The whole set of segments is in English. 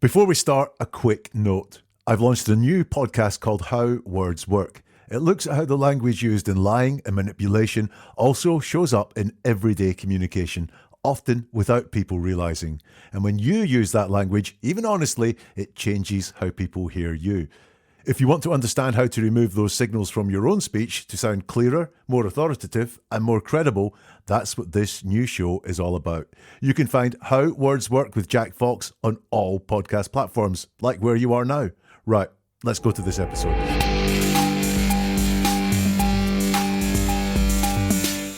Before we start, a quick note. I've launched a new podcast called How Words Work. It looks at how the language used in lying and manipulation also shows up in everyday communication, often without people realising. And when you use that language, even honestly, it changes how people hear you. If you want to understand how to remove those signals from your own speech to sound clearer, more authoritative, and more credible, that's what this new show is all about. You can find How Words Work with Jack Fox on all podcast platforms, like where you are now. Right, let's go to this episode.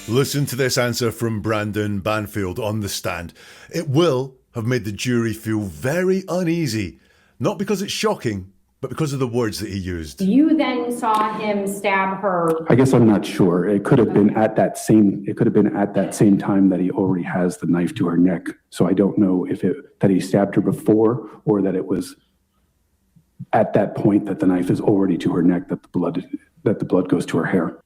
Listen to this answer from Brandon Banfield on the stand. It will have made the jury feel very uneasy, not because it's shocking, but because of the words that he used. You then saw him stab her. I guess I'm not sure. It could have been at that same time that he already has the knife to her neck. So I don't know if that he stabbed her before or that it was at that point that the knife is already to her neck, that the blood goes to her hair.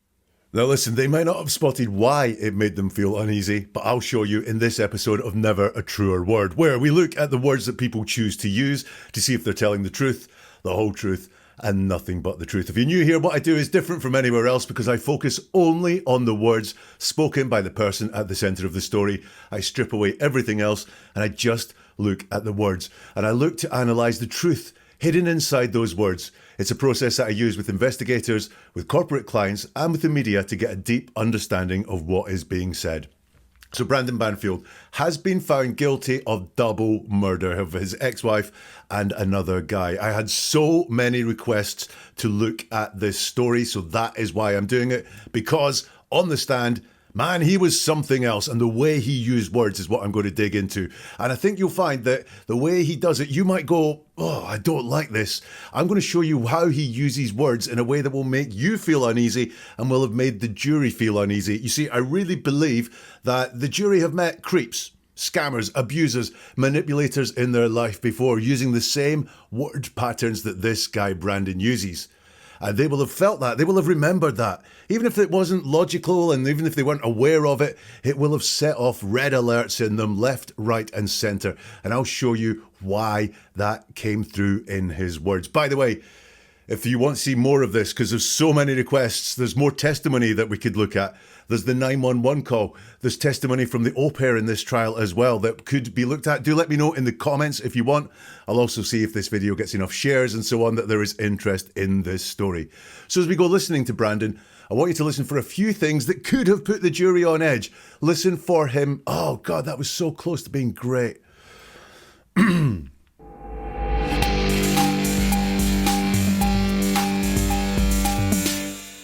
Now listen, they might not have spotted why it made them feel uneasy, but I'll show you in this episode of Never a Truer Word, where we look at the words that people choose to use to see if they're telling the truth, the whole truth, and nothing but the truth. If you're new here, what I do is different from anywhere else because I focus only on the words spoken by the person at the centre of the story. I strip away everything else and I just look at the words. And I look to analyse the truth hidden inside those words. It's a process that I use with investigators, with corporate clients, and with the media to get a deep understanding of what is being said. So Brandon Banfield has been found guilty of double murder of his ex-wife and another guy. I had so many requests to look at this story, so that is why I'm doing it, because on the stand, man, he was something else, and the way he used words is what I'm going to dig into. And I think you'll find that the way he does it, you might go, oh, I don't like this. I'm going to show you how he uses words in a way that will make you feel uneasy and will have made the jury feel uneasy. You see, I really believe that the jury have met creeps, scammers, abusers, manipulators in their life before, using the same word patterns that this guy Brandon uses. And they will have felt that. They will have remembered that. Even if it wasn't logical and even if they weren't aware of it, it will have set off red alerts in them left, right and centre. And I'll show you why that came through in his words. By the way, if you want to see more of this, because there's so many requests, there's more testimony that we could look at. There's the 911 call. There's testimony from the au pair in this trial as well that could be looked at. Do let me know in the comments if you want. I'll also see if this video gets enough shares and so on that there is interest in this story. So as we go listening to Brandon, I want you to listen for a few things that could have put the jury on edge. Listen for him. Oh God, that was so close to being great.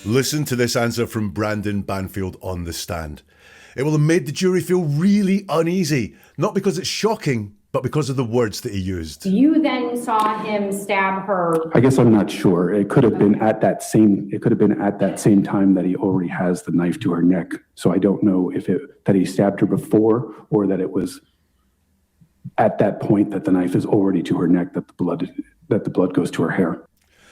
Listen to this answer from Brandon Banfield on the stand. It will have made the jury feel really uneasy, not because it's shocking, but because of the words that he used. You then saw him stab her. I guess I'm not sure. It could have been at that same time that he already has the knife to her neck. So I don't know if that he stabbed her before or that it was at that point that the knife is already to her neck, that the blood goes to her hair.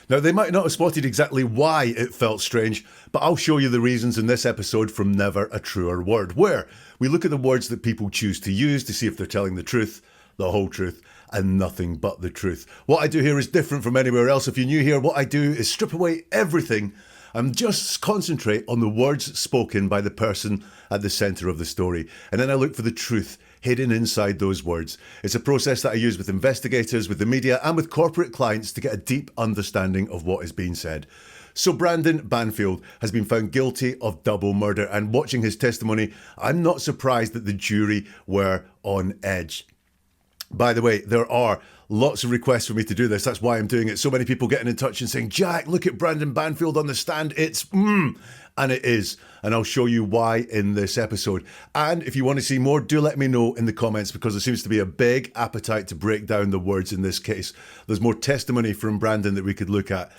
Now, they might not have spotted exactly why it felt strange, but I'll show you the reasons in this episode from Never a Truer Word, where we look at the words that people choose to use to see if they're telling the truth, the whole truth, and nothing but the truth. What I do here is different from anywhere else. If you're new here, what I do is strip away everything and just concentrate on the words spoken by the person at the centre of the story. And then I look for the truth hidden inside those words. It's a process that I use with investigators, with the media, and with corporate clients to get a deep understanding of what is being said. So Brandon Banfield has been found guilty of double murder, and watching his testimony, I'm not surprised that the jury were on edge. By the way, there are lots of requests for me to do this. That's why I'm doing it. So many people getting in touch and saying, Jack, look at Brandon Banfield on the stand. It's and it is. And I'll show you why in this episode. And if you want to see more, do let me know in the comments, because there seems to be a big appetite to break down the words in this case. There's more testimony from Brandon that we could look at.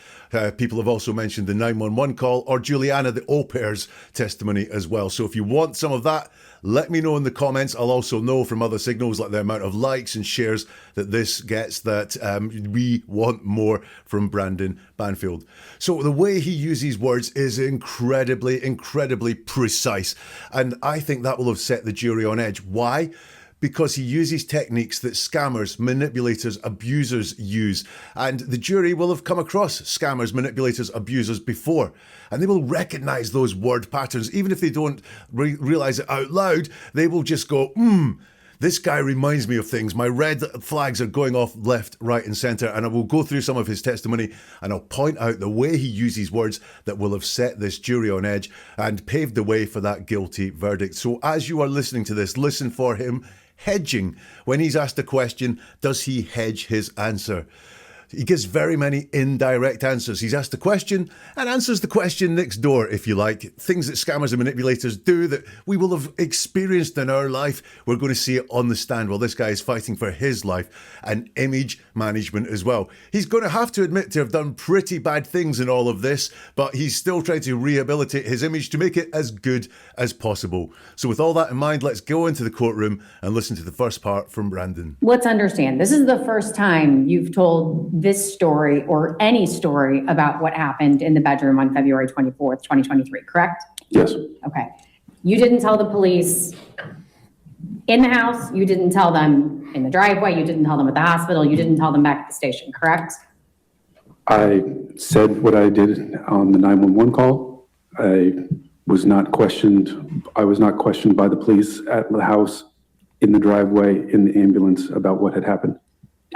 People have also mentioned the 911 call or Juliana, the au pair's testimony as well. So if you want some of that, let me know in the comments. I'll also know from other signals like the amount of likes and shares that this gets that we want more from Brandon Banfield. So the way he uses words is incredibly precise. And I think that will have set the jury on edge. Why? because he uses techniques that scammers, manipulators, abusers use. And the jury will have come across scammers, manipulators, abusers before. And they will recognize those word patterns. Even if they don't realize it out loud, they will just go, this guy reminds me of things. My red flags are going off left, right, and centre. And I will go through some of his testimony and I'll point out the way he uses words that will have set this jury on edge and paved the way for that guilty verdict. So as you are listening to this, listen for him hedging. When he's asked a question, does he hedge his answer? He gives very many indirect answers. He's asked a question and answers the question next door, if you like. Things that scammers and manipulators do that we will have experienced in our life. We're going to see it on the stand. Well, this guy is fighting for his life and image management as well. He's going to have to admit to have done pretty bad things in all of this, but he's still trying to rehabilitate his image to make it as good as possible. So with all that in mind, let's go into the courtroom and listen to the first part from Brandon. Let's understand, this is the first time you've told this story or any story about what happened in the bedroom on February 24th, 2023, correct? Yes. Okay. You didn't tell the police in the house, you didn't tell them in the driveway, you didn't tell them at the hospital, you didn't tell them back at the station, correct? I said what I did on the 911 call. I was not questioned. I was not questioned by the police at the house, in the driveway, in the ambulance about what had happened.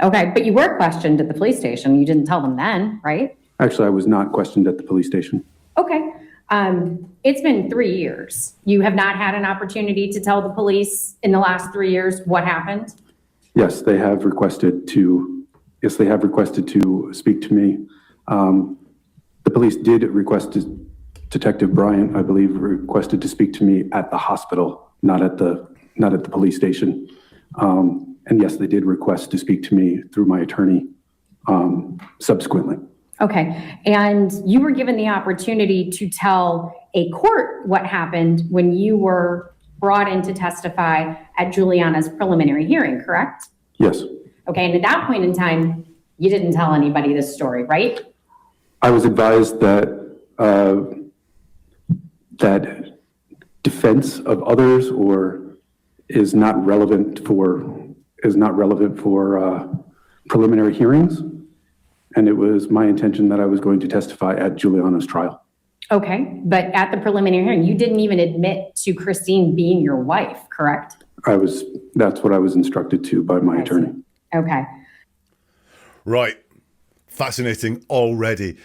Okay, but you were questioned at the police station. You didn't tell them then, right? Actually, I was not questioned at the police station. Okay. It's been 3 years. You have not had an opportunity to tell the police in the last 3 years what happened? Yes, they have requested to. Yes, they have requested to speak to me. The police did request Detective Bryant, I believe, requested to speak to me at the hospital, not at the police station. And yes, they did request to speak to me through my attorney subsequently. Okay, and you were given the opportunity to tell a court what happened when you were brought in to testify at Juliana's preliminary hearing, correct? Yes. Okay, and at that point in time, you didn't tell anybody this story, right? I was advised that that defense of others is not relevant for preliminary hearings, and it was my intention that I was going to testify at Juliana's trial. Okay, but at the preliminary hearing, you didn't even admit to Christine being your wife, correct? That's what I was instructed to by my attorney. Okay. Right. Fascinating already.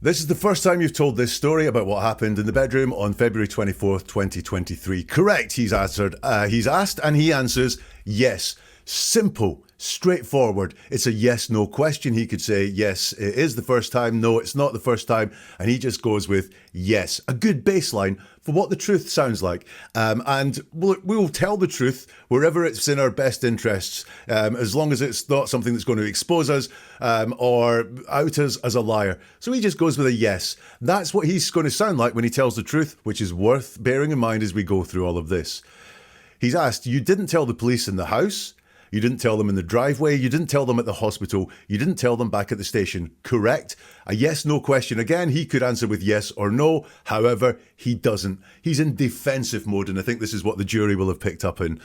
This is the first time you've told this story about what happened in the bedroom on February 24th, 2023. Correct, he's answered. He's asked and he answers yes. Simple, straightforward. It's a yes-no question. He could say, yes, it is the first time. No, it's not the first time. And he just goes with yes. A good baseline for what the truth sounds like. And we'll tell the truth wherever it's in our best interests, as long as it's not something that's going to expose us or out us as a liar. So he just goes with a yes. That's what he's going to sound like when he tells the truth, which is worth bearing in mind as we go through all of this. He's asked, you didn't tell the police in the house. You didn't tell them in the driveway. You didn't tell them at the hospital. You didn't tell them back at the station. Correct? A yes-no question. Again, he could answer with yes or no. However, he doesn't. He's in defensive mode, and I think this is what the jury will have picked up in.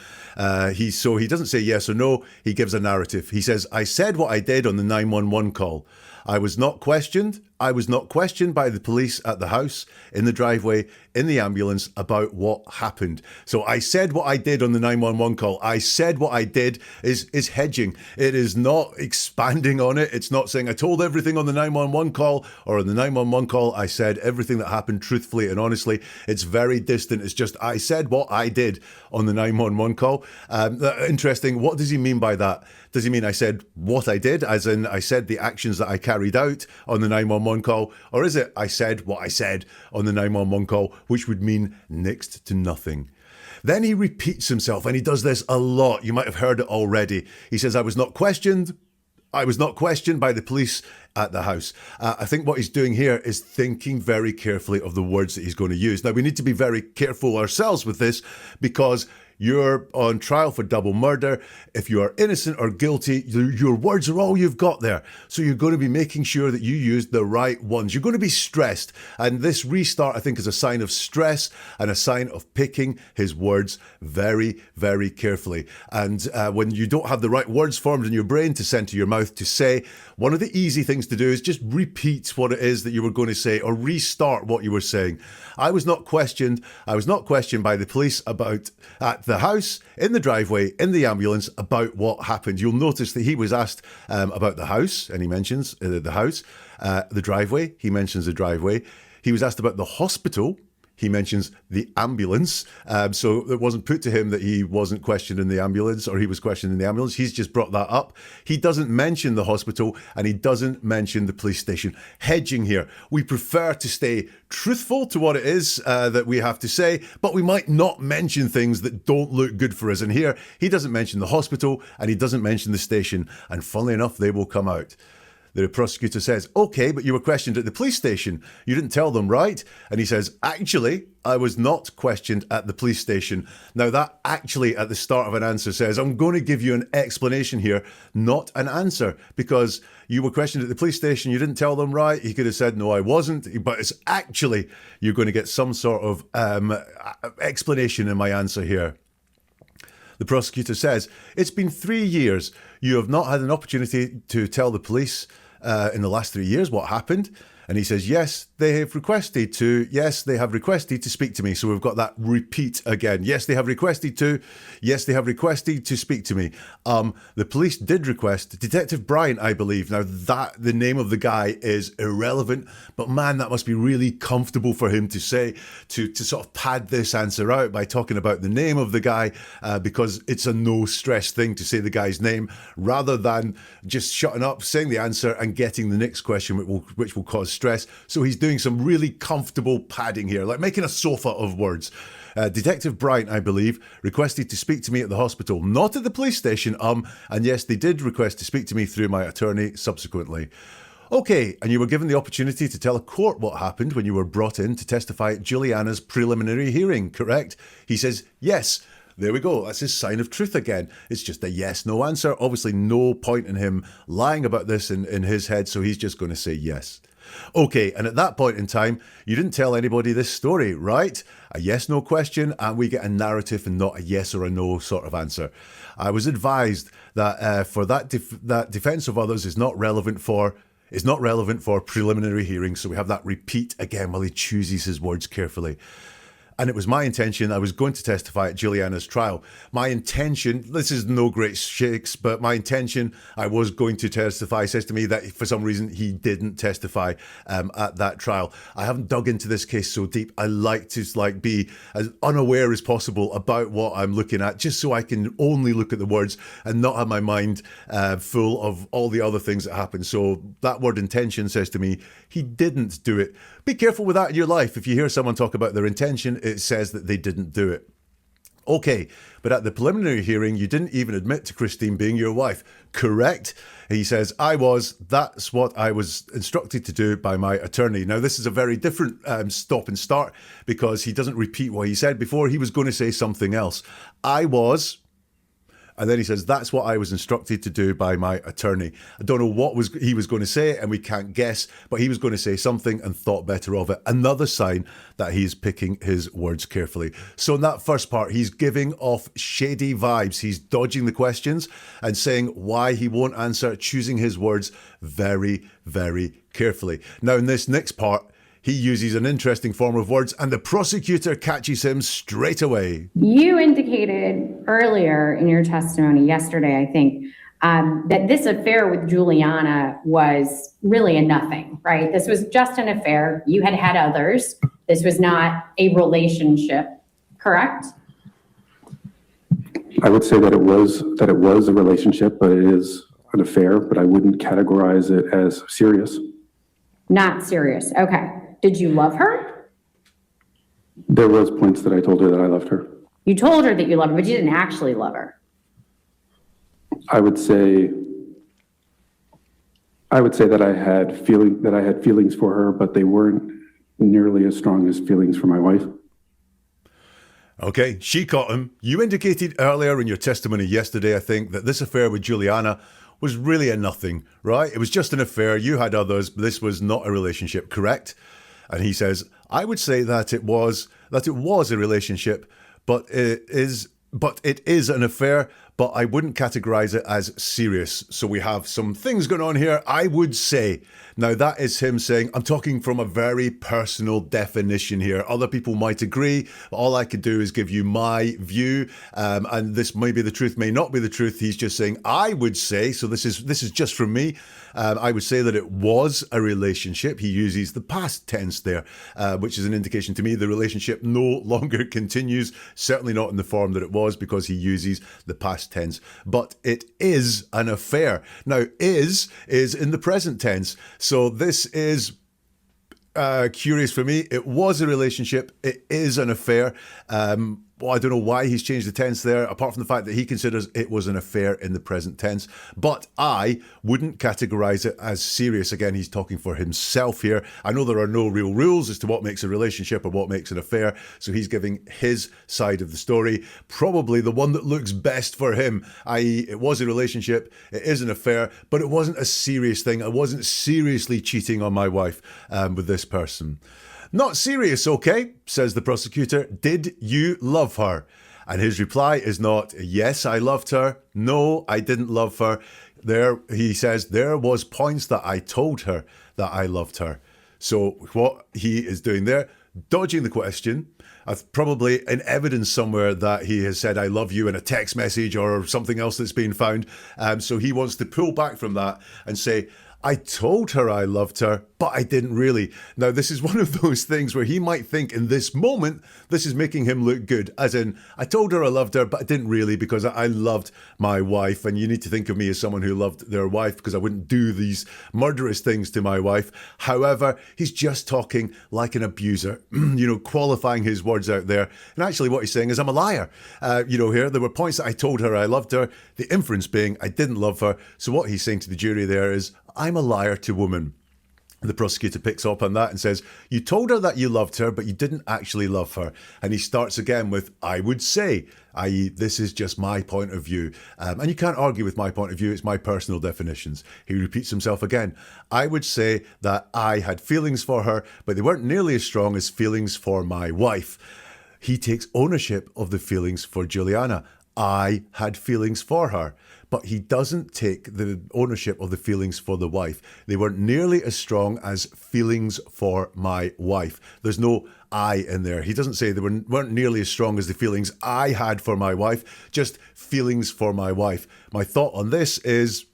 So he doesn't say yes or no. He gives a narrative. He says, I said what I did on the 911 call. I was not questioned. I was not questioned by the police at the house, in the driveway, in the ambulance about what happened. So I said what I did on the 911 call. I said what I did is hedging. It is not expanding on it. It's not saying I told everything on the 911 call, or on the 911 call I said everything that happened truthfully and honestly. It's very distant. It's just I said what I did on the 911 call. Interesting. What does he mean by that? Does he mean I said what I did, as in I said the actions that I carried out on the 911 call? Or is it I said what I said on the 911 call, which would mean next to nothing? Then he repeats himself, and he does this a lot. You might have heard it already. He says, I was not questioned. I was not questioned by the police at the house. I think what he's doing here is thinking very carefully of the words that he's going to use. Now, we need to be very careful ourselves with this, because You're on trial for double murder. If you are innocent or guilty, your words are all you've got there. So you're going to be making sure that you use the right ones. You're going to be stressed. And this restart, I think, is a sign of stress and a sign of picking his words very, very carefully. And when you don't have the right words formed in your brain to send to your mouth to say, one of the easy things to do is just repeat what it is that you were going to say or restart what you were saying. I was not questioned. I was not questioned by the police about at the house, in the driveway, in the ambulance about what happened. You'll notice that he was asked about the house, and he mentions the house, the driveway. He mentions the driveway. He was asked about the hospital. He mentions the ambulance. So it wasn't put to him that he wasn't questioned in the ambulance or he was questioned in the ambulance. He's just brought that up. He doesn't mention the hospital and he doesn't mention the police station. Hedging here. We prefer to stay truthful to what it is that we have to say, but we might not mention things that don't look good for us. And here, he doesn't mention the hospital and he doesn't mention the station. And funnily enough, they will come out. The prosecutor says, okay, but you were questioned at the police station. You didn't tell them, right? And he says, actually, I was not questioned at the police station. Now that actually at the start of an answer says, I'm going to give you an explanation here, not an answer, because you were questioned at the police station. You didn't tell them, right? He could have said, no, I wasn't. But it's actually, you're going to get some sort of explanation in my answer here. The prosecutor says, it's been 3 years. You have not had an opportunity to tell the police in the last 3 years what happened. And he says, yes, they have requested to speak to me. So we've got that repeat again. Yes, they have requested to speak to me. The police did request Detective Bryant, I believe. Now that the name of the guy is irrelevant, but man, that must be really comfortable for him to say, to sort of pad this answer out by talking about the name of the guy, because it's a no stress thing to say the guy's name rather than just shutting up, saying the answer and getting the next question, which will cause stress. So he's doing some really comfortable padding here, like making a sofa of words. Detective Bryant, I believe, requested to speak to me at the hospital, not at the police station. And yes, they did request to speak to me through my attorney subsequently. Okay, and you were given the opportunity to tell a court what happened when you were brought in to testify at Juliana's preliminary hearing, correct? He says, yes. There we go. That's his sign of truth again. It's just a yes, no answer. Obviously, no point in him lying about this in his head, so he's just going to say yes. Okay, and at that point in time, you didn't tell anybody this story, right? A yes, no question, and we get a narrative and not a yes or a no sort of answer. I was advised that for that defense of others is not relevant for preliminary hearings, so we have that repeat again while he chooses his words carefully. And it was my intention, I was going to testify at Juliana's trial. My intention, this is no great shakes, but my intention, I was going to testify, says to me that for some reason he didn't testify at that trial. I haven't dug into this case so deep. I like to be as unaware as possible about what I'm looking at, just so I can only look at the words and not have my mind full of all the other things that happen. So that word intention says to me, he didn't do it. Be careful with that in your life. If you hear someone talk about their intention, it says that they didn't do it. Okay, but at the preliminary hearing, you didn't even admit to Christine being your wife, correct? He says, that's what I was instructed to do by my attorney. Now, this is a very different stop and start because he doesn't repeat what he said before. He was going to say something else. And then he says, that's what I was instructed to do by my attorney. I don't know what he was going to say, and we can't guess, but he was going to say something and thought better of it. Another sign that he's picking his words carefully. So in that first part, he's giving off shady vibes. He's dodging the questions and saying why he won't answer, choosing his words very, very carefully. Now, in this next part, he uses an interesting form of words and the prosecutor catches him straight away. You indicated earlier in your testimony yesterday, I think, that this affair with Juliana was really a nothing, right? This was just an affair. You had had others. This was not a relationship, correct? I would say that it was a relationship, but it is an affair, but I wouldn't categorize it as serious. Not serious. Okay. Did you love her? There was points that I told her that I loved her. You told her that you loved her, but you didn't actually love her. I would say that I had feelings for her, but they weren't nearly as strong as feelings for my wife. Okay, she caught him. You indicated earlier in your testimony yesterday, I think, that this affair with Juliana was really a nothing, right? It was just an affair. You had others, but this was not a relationship, correct? And he says, I would say that it was a relationship, but it is an affair, but I wouldn't categorize it as serious. So we have some things going on here, I would say. Now, that is him saying, I'm talking from a very personal definition here. Other people might agree. All I could do is give you my view. And this may be the truth, may not be the truth. He's just saying, I would say, so this is just from me. I would say that it was a relationship. He uses the past tense there, which is an indication to me the relationship no longer continues, certainly not in the form that it was, because he uses the past tense. But it is an affair. Now, is in the present tense. So this is curious for me. It was a relationship. It is an affair. Well, I don't know why he's changed the tense there, apart from the fact that he considers it was an affair in the present tense. But I wouldn't categorize it as serious. Again, he's talking for himself here. I know there are no real rules as to what makes a relationship or what makes an affair. So he's giving his side of the story, probably the one that looks best for him, i.e. it was a relationship, it is an affair, but it wasn't a serious thing. I wasn't seriously cheating on my wife with this person. Not serious, okay, says the prosecutor. Did you love her? And his reply is not, yes, I loved her. No, I didn't love her. There, he says, there was points that I told her that I loved her. So what he is doing there, dodging the question. I've probably in evidence somewhere that he has said, I love you in a text message or something else that's been found. So he wants to pull back from that and say, I told her I loved her, but I didn't really. Now, this is one of those things where he might think in this moment, this is making him look good. As in, I told her I loved her, but I didn't really because I loved my wife. And you need to think of me as someone who loved their wife because I wouldn't do these murderous things to my wife. However, he's just talking like an abuser, qualifying his words out there. And actually what he's saying is I'm a liar. Here, there were points that I told her I loved her. The inference being I didn't love her. So what he's saying to the jury there is, I'm a liar to woman. The prosecutor picks up on that and says, you told her that you loved her, but you didn't actually love her. And he starts again with, I would say, i.e. this is just my point of view. And you can't argue with my point of view. It's my personal definitions. He repeats himself again. I would say that I had feelings for her, but they weren't nearly as strong as feelings for my wife. He takes ownership of the feelings for Juliana. I had feelings for her. But he doesn't take the ownership of the feelings for the wife. They weren't nearly as strong as feelings for my wife. There's no I in there. He doesn't say they weren't nearly as strong as the feelings I had for my wife, just feelings for my wife. My thought on this is,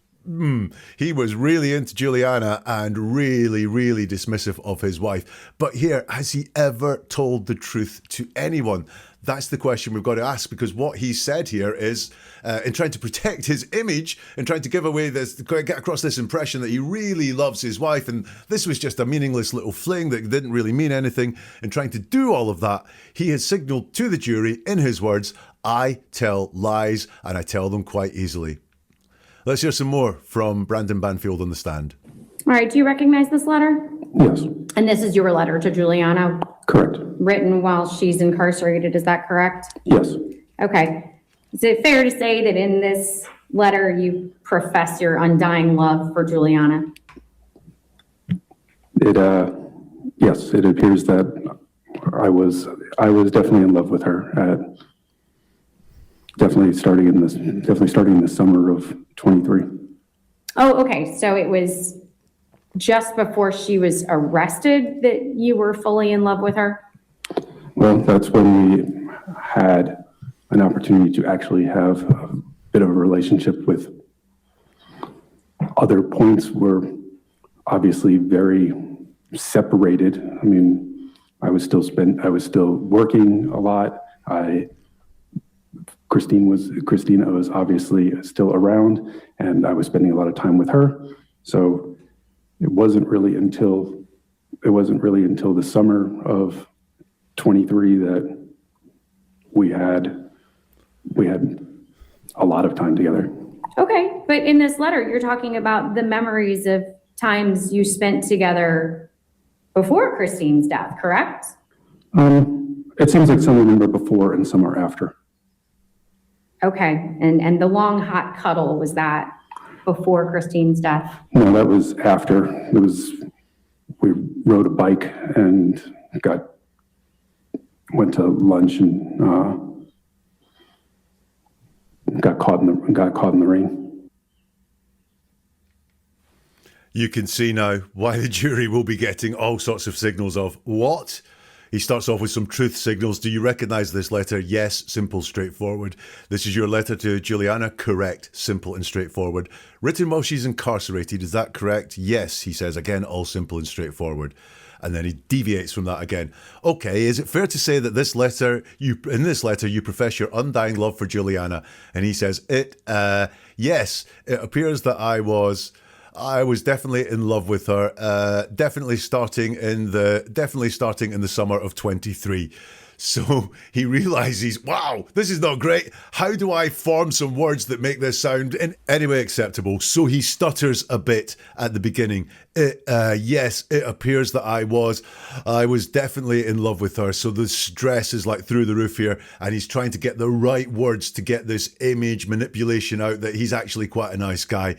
he was really into Juliana and really, really dismissive of his wife. But here, has he ever told the truth to anyone? That's the question we've got to ask, because what he said here is, in trying to protect his image and trying to give away this, get across this impression that he really loves his wife, and this was just a meaningless little fling that didn't really mean anything, and trying to do all of that, he has signaled to the jury, in his words, I tell lies, and I tell them quite easily. Let's hear some more from Brandon Banfield on the stand. All right, do you recognize this letter? Yes, And this is your letter to Juliana, correct. written while she's incarcerated, is that correct? Yes, Okay. Is it fair to say that in this letter you profess your undying love for Juliana? yes, it appears that I was definitely in love with her. Definitely starting in the summer of 23. Oh, okay. So it was just before she was arrested that you were fully in love with her? Well, that's when we had an opportunity to actually have a bit of a relationship. With other points were obviously very separated. I mean, I was still working a lot. Christina was obviously still around, and I was spending a lot of time with her. So it wasn't really until the summer of 23 that we had a lot of time together. Okay, but in this letter, you're talking about the memories of times you spent together before Christine's death, correct? It seems like some of them are before and some are after. Okay, and the long hot cuddle, was that before Christine's death? No, that was after. We rode a bike and went to lunch and got caught in the rain. You can see now why the jury will be getting all sorts of signals of what? He starts off with some truth signals. Do you recognize this letter? Yes, simple, straightforward. This is your letter to Juliana? Correct, simple and straightforward. Written while she's incarcerated, is that correct? Yes, he says, again, all simple and straightforward. And then he deviates from that again. Okay, is it fair to say that in this letter you profess your undying love for Juliana? And he says, yes, it appears that I was definitely in love with her, definitely starting in the summer of 23. So he realizes, wow, this is not great. How do I form some words that make this sound in any way acceptable? So he stutters a bit at the beginning. Yes, it appears that I was definitely in love with her. So the stress is like through the roof here, and he's trying to get the right words to get this image manipulation out that he's actually quite a nice guy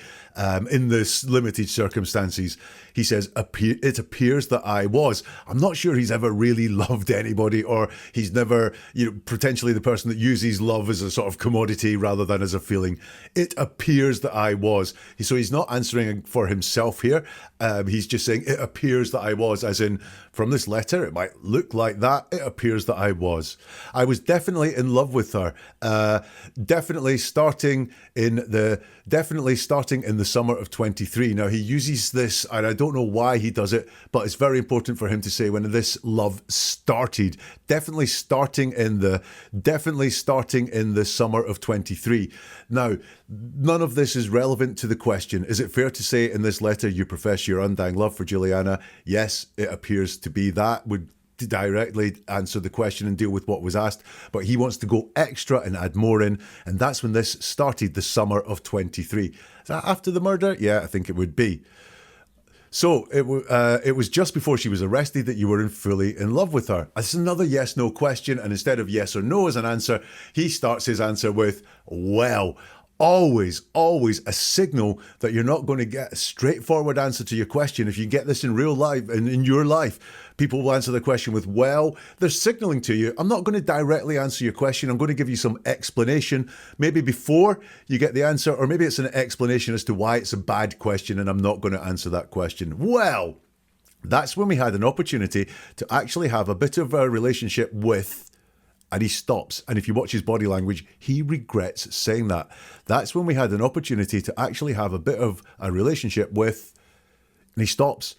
in this limited circumstances. He says, it appears that I was. I'm not sure he's ever really loved anybody, or he's never, potentially the person that uses love as a sort of commodity rather than as a feeling. It appears that I was. So he's not answering for himself here. He's just saying, it appears that I was, as in, from this letter, it might look like that. It appears that I was. I was definitely in love with her. Definitely starting in the summer of 23. Now he uses this, and I don't know why he does it, but it's very important for him to say when this love started. Definitely starting in the summer of 23. Now, none of this is relevant to the question. Is it fair to say in this letter you profess your undying love for Juliana? Yes, it appears to be that. Would directly answer the question and deal with what was asked, but he wants to go extra and add more in, and that's when this started, the summer of 23. Is that after the murder? Yeah, I think it would be. So it was just before she was arrested that you were fully in love with her. It's another yes/no question, and instead of yes or no as an answer, he starts his answer with, well. Always a signal that you're not going to get a straightforward answer to your question. If you get this in real life and in your life, people will answer the question with, well, they're signaling to you, I'm not going to directly answer your question. I'm going to give you some explanation, maybe before you get the answer, or maybe it's an explanation as to why it's a bad question and I'm not going to answer that question. Well, that's when we had an opportunity to actually have a bit of a relationship with. And he stops. And if you watch his body language, he regrets saying that. That's when we had an opportunity to actually have a bit of a relationship with. And he stops.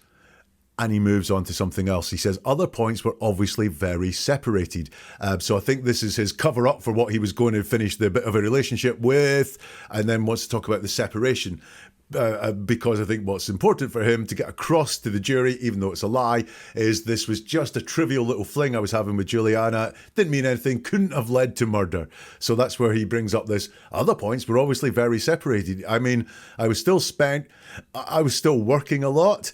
And he moves on to something else. He says other points were obviously very separated. So I think this is his cover up for what he was going to finish the bit of a relationship with, and then wants to talk about the separation. Because I think what's important for him to get across to the jury, even though it's a lie, is this was just a trivial little fling I was having with Juliana. Didn't mean anything, couldn't have led to murder. So that's where he brings up this. Other points were obviously very separated. I mean, I was still working a lot.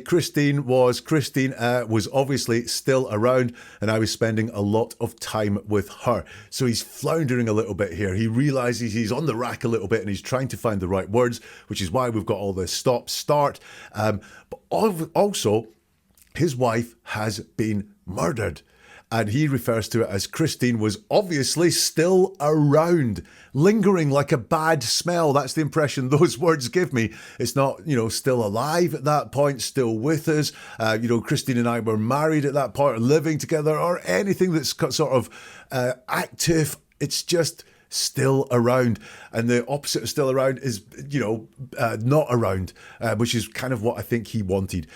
Christine was obviously still around, and I was spending a lot of time with her. So he's floundering a little bit here. He realizes he's on the rack a little bit, and he's trying to find the right words, which is why we've got all this stop, start. But also, his wife has been murdered. And he refers to it as Christine was obviously still around, lingering like a bad smell. That's the impression those words give me. It's not, still alive at that point, still with us. Christine and I were married at that point, or living together, or anything that's sort of active. It's just still around. And the opposite of still around is, not around, which is kind of what I think he wanted.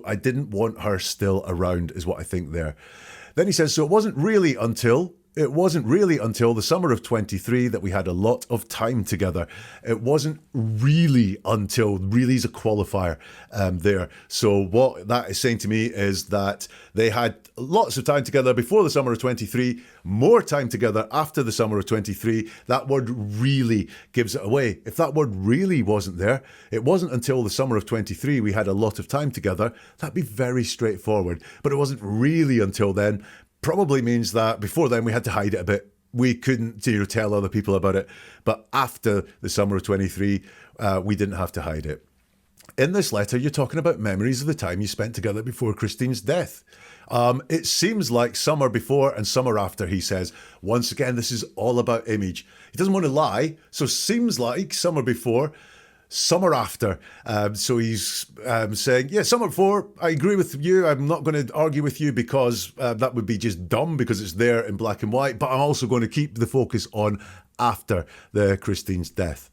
I didn't want her still around is what I think there. Then he says, so it wasn't really until the summer of 23 that we had a lot of time together. It wasn't really until, really is a qualifier there. So what that is saying to me is that they had lots of time together before the summer of 23, more time together after the summer of 23. That word really gives it away. If that word really wasn't there, it wasn't until the summer of 23 we had a lot of time together. That'd be very straightforward. But it wasn't really until then. probably means that before then we had to hide it a bit. We couldn't, tell other people about it. But after the summer of 23, we didn't have to hide it. In this letter, you're talking about memories of the time you spent together before Christine's death. It seems like summer before and summer after, he says. Once again, this is all about image. He doesn't want to lie, so seems like summer before, summer after. So he's saying, yeah, summer before, I agree with you. I'm not going to argue with you because that would be just dumb because it's there in black and white. But I'm also going to keep the focus on after the Christine's death.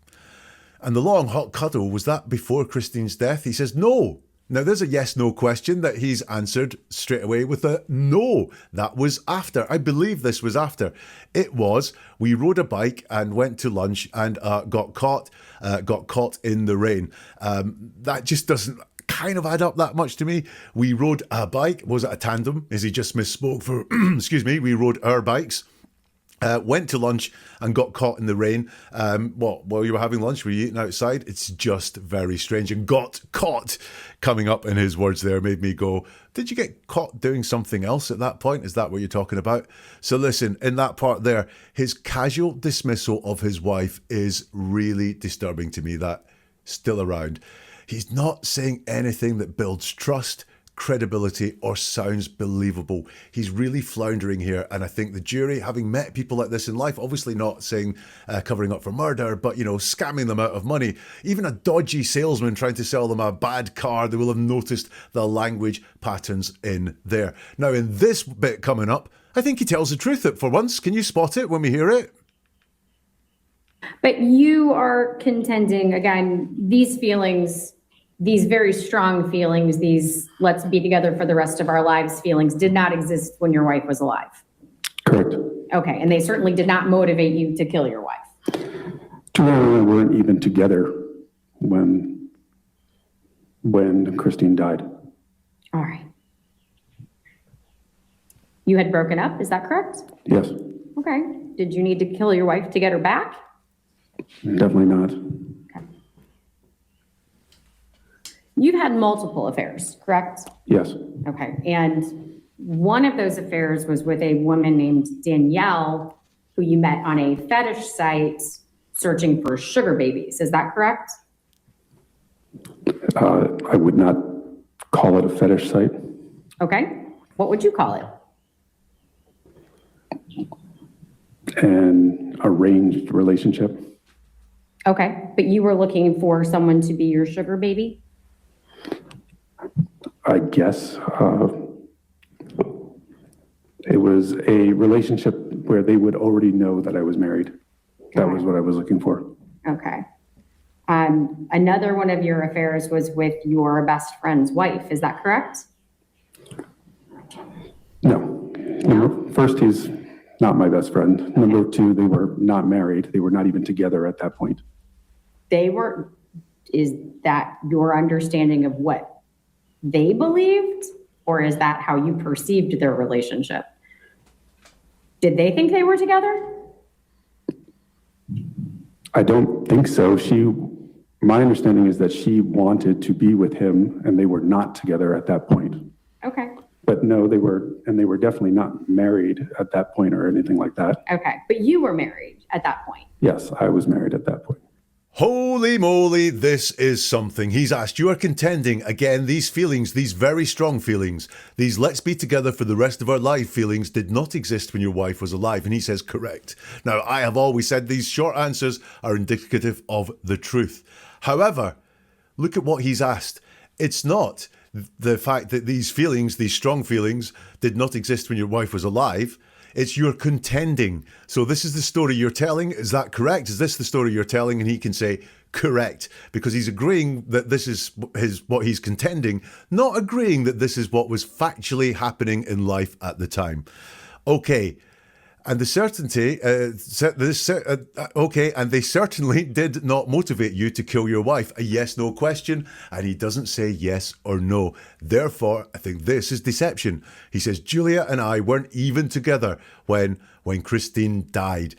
And the long hot cuddle, was that before Christine's death? He says, no. Now, there's a yes-no question that he's answered straight away with a no. That was after. I believe this was after. It was, we rode a bike and went to lunch and got caught in the rain. That just doesn't kind of add up that much to me. We rode a bike. Was it a tandem? Is he just misspoke for, excuse me, we rode our bikes. Went to lunch and got caught in the rain. While you were having lunch, were you eating outside? It's just very strange. And got caught coming up in his words there made me go, did you get caught doing something else at that point? Is that what you're talking about? So listen, in that part there, his casual dismissal of his wife is really disturbing to me. That still around. He's not saying anything that builds trust, credibility, or sounds believable. He's really floundering here, and I think the jury, having met people like this in life, obviously not saying covering up for murder, but scamming them out of money, even a dodgy salesman trying to sell them a bad car, they will have noticed the language patterns in there. Now in this bit coming up, I think he tells the truth for once. Can you spot it when we hear it? But you are contending, again, these feelings, these very strong feelings, these let's be together for the rest of our lives feelings did not exist when your wife was alive. Correct. Okay, and they certainly did not motivate you to kill your wife. Julia and I weren't even together when Christine died. All right. You had broken up, is that correct? Yes. Okay. Did you need to kill your wife to get her back? Definitely not. Okay. You've had multiple affairs, correct? Yes. Okay. And one of those affairs was with a woman named Danielle, who you met on a fetish site searching for sugar babies. Is that correct? I would not call it a fetish site. Okay. What would you call it? An arranged relationship. Okay. But you were looking for someone to be your sugar baby? I guess it was a relationship where they would already know that I was married. That was what I was looking for. Okay. Another one of your affairs was with your best friend's wife. Is that correct? No. First, he's not my best friend. Number two, they were not married. They were not even together at that point. They were. Is that your understanding of what they believed, or is that how you perceived their relationship? Did they think they were together? I don't think so. My understanding is that she wanted to be with him, and they were not together at that point. Okay. But no, they were definitely not married at that point or anything like that. Okay. But you were married at that point. Yes, I was married at that point. Holy moly, this is something. He's asked, you are contending, again, these feelings, these very strong feelings, these let's be together for the rest of our life feelings did not exist when your wife was alive. And he says, correct. Now, I have always said these short answers are indicative of the truth. However, look at what he's asked. It's not the fact that these feelings, these strong feelings, did not exist when your wife was alive. It's you're contending. So this is the story you're telling. Is that correct? Is this the story you're telling? And he can say, correct, because he's agreeing that this is what he's contending, not agreeing that this is what was factually happening in life at the time. Okay. And the certainty, and they certainly did not motivate you to kill your wife. A yes/no question, and he doesn't say yes or no. Therefore, I think this is deception. He says, Julia and I weren't even together when when Christine died.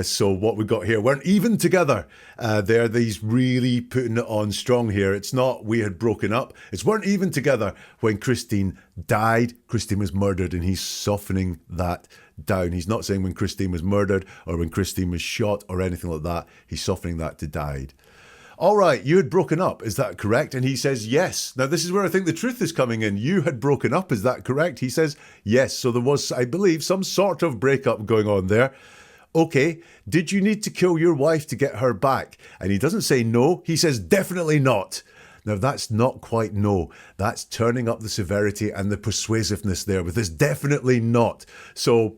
So what we got here, weren't even together. He's really putting it on strong here. It's not we had broken up. It's weren't even together when Christine died. Christine was murdered, and he's softening that down. He's not saying when Christine was murdered or when Christine was shot or anything like that. He's softening that to died. All right, you had broken up, is that correct? And he says, yes. Now, this is where I think the truth is coming in. You had broken up, is that correct? He says, yes. So there was, I believe, some sort of breakup going on there. Okay, did you need to kill your wife to get her back? And he doesn't say no, he says definitely not. Now, that's not quite no. That's turning up the severity and the persuasiveness there with this definitely not. So,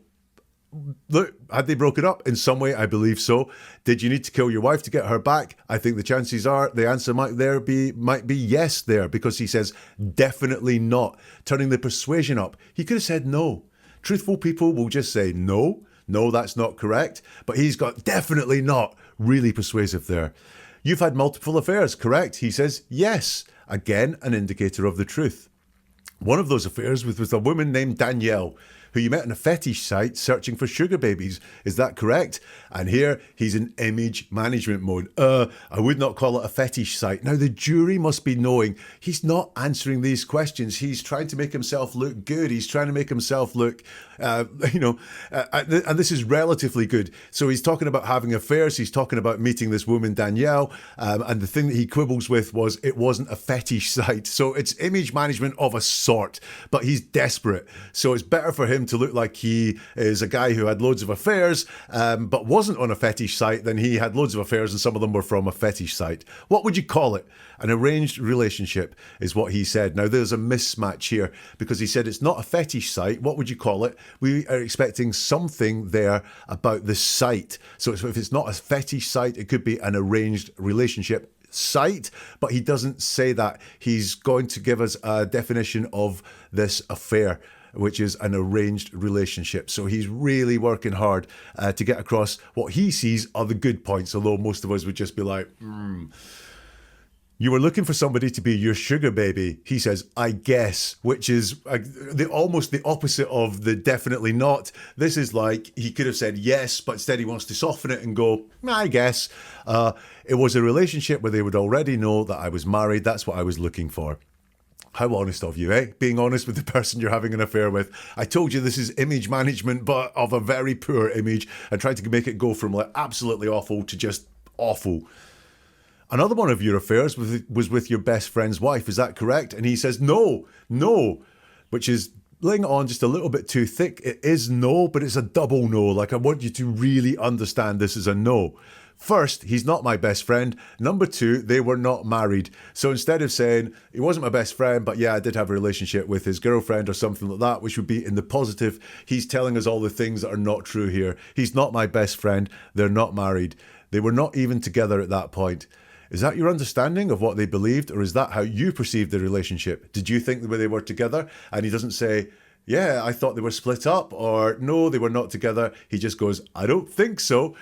look, had they broken up? In some way, I believe so. Did you need to kill your wife to get her back? I think the chances are the answer might be yes there, because he says definitely not, turning the persuasion up. He could have said no. Truthful people will just say no, that's not correct. But he's got definitely not, really persuasive there. You've had multiple affairs, correct? He says yes. Again, an indicator of the truth. One of those affairs was with a woman named Danielle, who you met on a fetish site searching for sugar babies. Is that correct? And here he's in image management mode. I would not call it a fetish site. Now the jury must be knowing he's not answering these questions. He's trying to make himself look good. He's trying to make himself look, and this is relatively good. So he's talking about having affairs. He's talking about meeting this woman, Danielle. And the thing that he quibbles with was it wasn't a fetish site. So it's image management of a sort, but he's desperate. So it's better for him to look like he is a guy who had loads of affairs, but wasn't on a fetish site, than he had loads of affairs and some of them were from a fetish site. What would you call it? An arranged relationship is what he said. Now there's a mismatch here, because he said it's not a fetish site. What would you call it? We are expecting something there about the site. So if it's not a fetish site, it could be an arranged relationship site, but he doesn't say that. He's going to give us a definition of this affair, which is an arranged relationship. So he's really working hard to get across what he sees are the good points, although most of us would just be like, You were looking for somebody to be your sugar baby. He says, I guess, which is almost the opposite of the definitely not. This is like he could have said yes, but instead he wants to soften it and go, I guess. It was a relationship where they would already know that I was married. That's what I was looking for. How honest of you, eh? Being honest with the person you're having an affair with. I told you this is image management, but of a very poor image, and trying to make it go from like absolutely awful to just awful. Another one of your affairs was with your best friend's wife. Is that correct? And he says, no, which is laying it on just a little bit too thick. It is no, but it's a double no. Like, I want you to really understand this is a no. First, he's not my best friend. Number two, they were not married. So instead of saying, he wasn't my best friend, but yeah, I did have a relationship with his girlfriend or something like that, which would be in the positive, he's telling us all the things that are not true here. He's not my best friend. They're not married. They were not even together at that point. Is that your understanding of what they believed, or is that how you perceived the relationship? Did you think they were together? And he doesn't say, yeah, I thought they were split up, or no, they were not together. He just goes, I don't think so.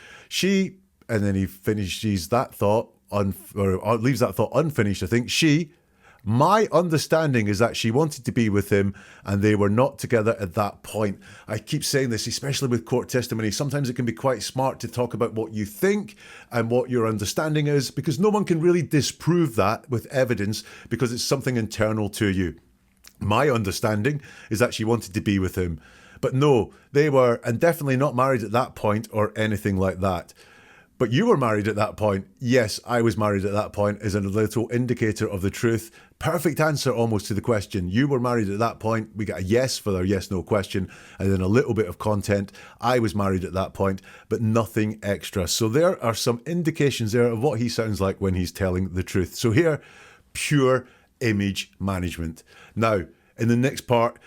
And then he finishes that thought, or leaves that thought unfinished, I think. My understanding is that she wanted to be with him and they were not together at that point. I keep saying this, especially with court testimony. Sometimes it can be quite smart to talk about what you think and what your understanding is, because no one can really disprove that with evidence because it's something internal to you. My understanding is that she wanted to be with him. But no, they were, and definitely not married at that point or anything like that. But you were married at that point. Yes, I was married at that point is a little indicator of the truth. Perfect answer almost to the question. You were married at that point. We got a yes for their yes-no question, and then a little bit of content. I was married at that point, but nothing extra. So there are some indications there of what he sounds like when he's telling the truth. So here, pure image management. Now, in the next part,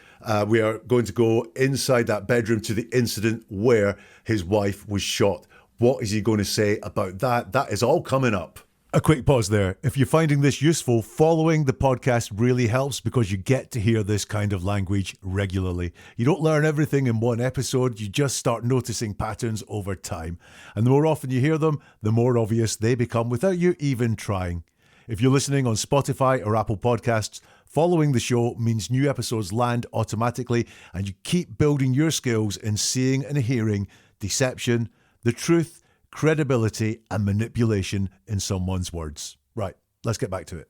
we are going to go inside that bedroom to the incident where his wife was shot. What is he going to say about that? That is all coming up. A quick pause there. If you're finding this useful, following the podcast really helps because you get to hear this kind of language regularly. You don't learn everything in one episode, you just start noticing patterns over time. And the more often you hear them, the more obvious they become without you even trying. If you're listening on Spotify or Apple Podcasts, following the show means new episodes land automatically and you keep building your skills in seeing and hearing deception, the truth, credibility, and manipulation in someone's words. Right, let's get back to it.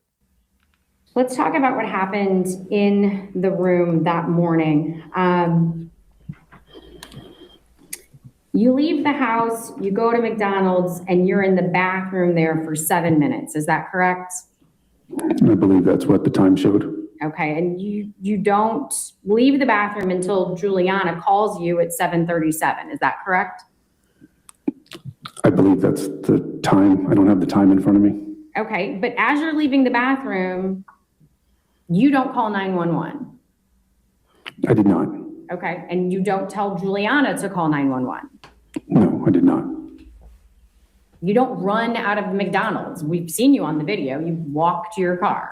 Let's talk about what happened in the room that morning. You leave the house, you go to McDonald's, and you're in the bathroom there for 7 minutes. Is that correct? I believe that's what the time showed. Okay, and you don't leave the bathroom until Juliana calls you at 7:37. Is that correct? I believe that's the time. I don't have the time in front of me. Okay, but as you're leaving the bathroom, you don't call 911. I did not. Okay, and you don't tell Juliana to call 911. No, I did not. You don't run out of McDonald's. We've seen you on the video. You walk to your car.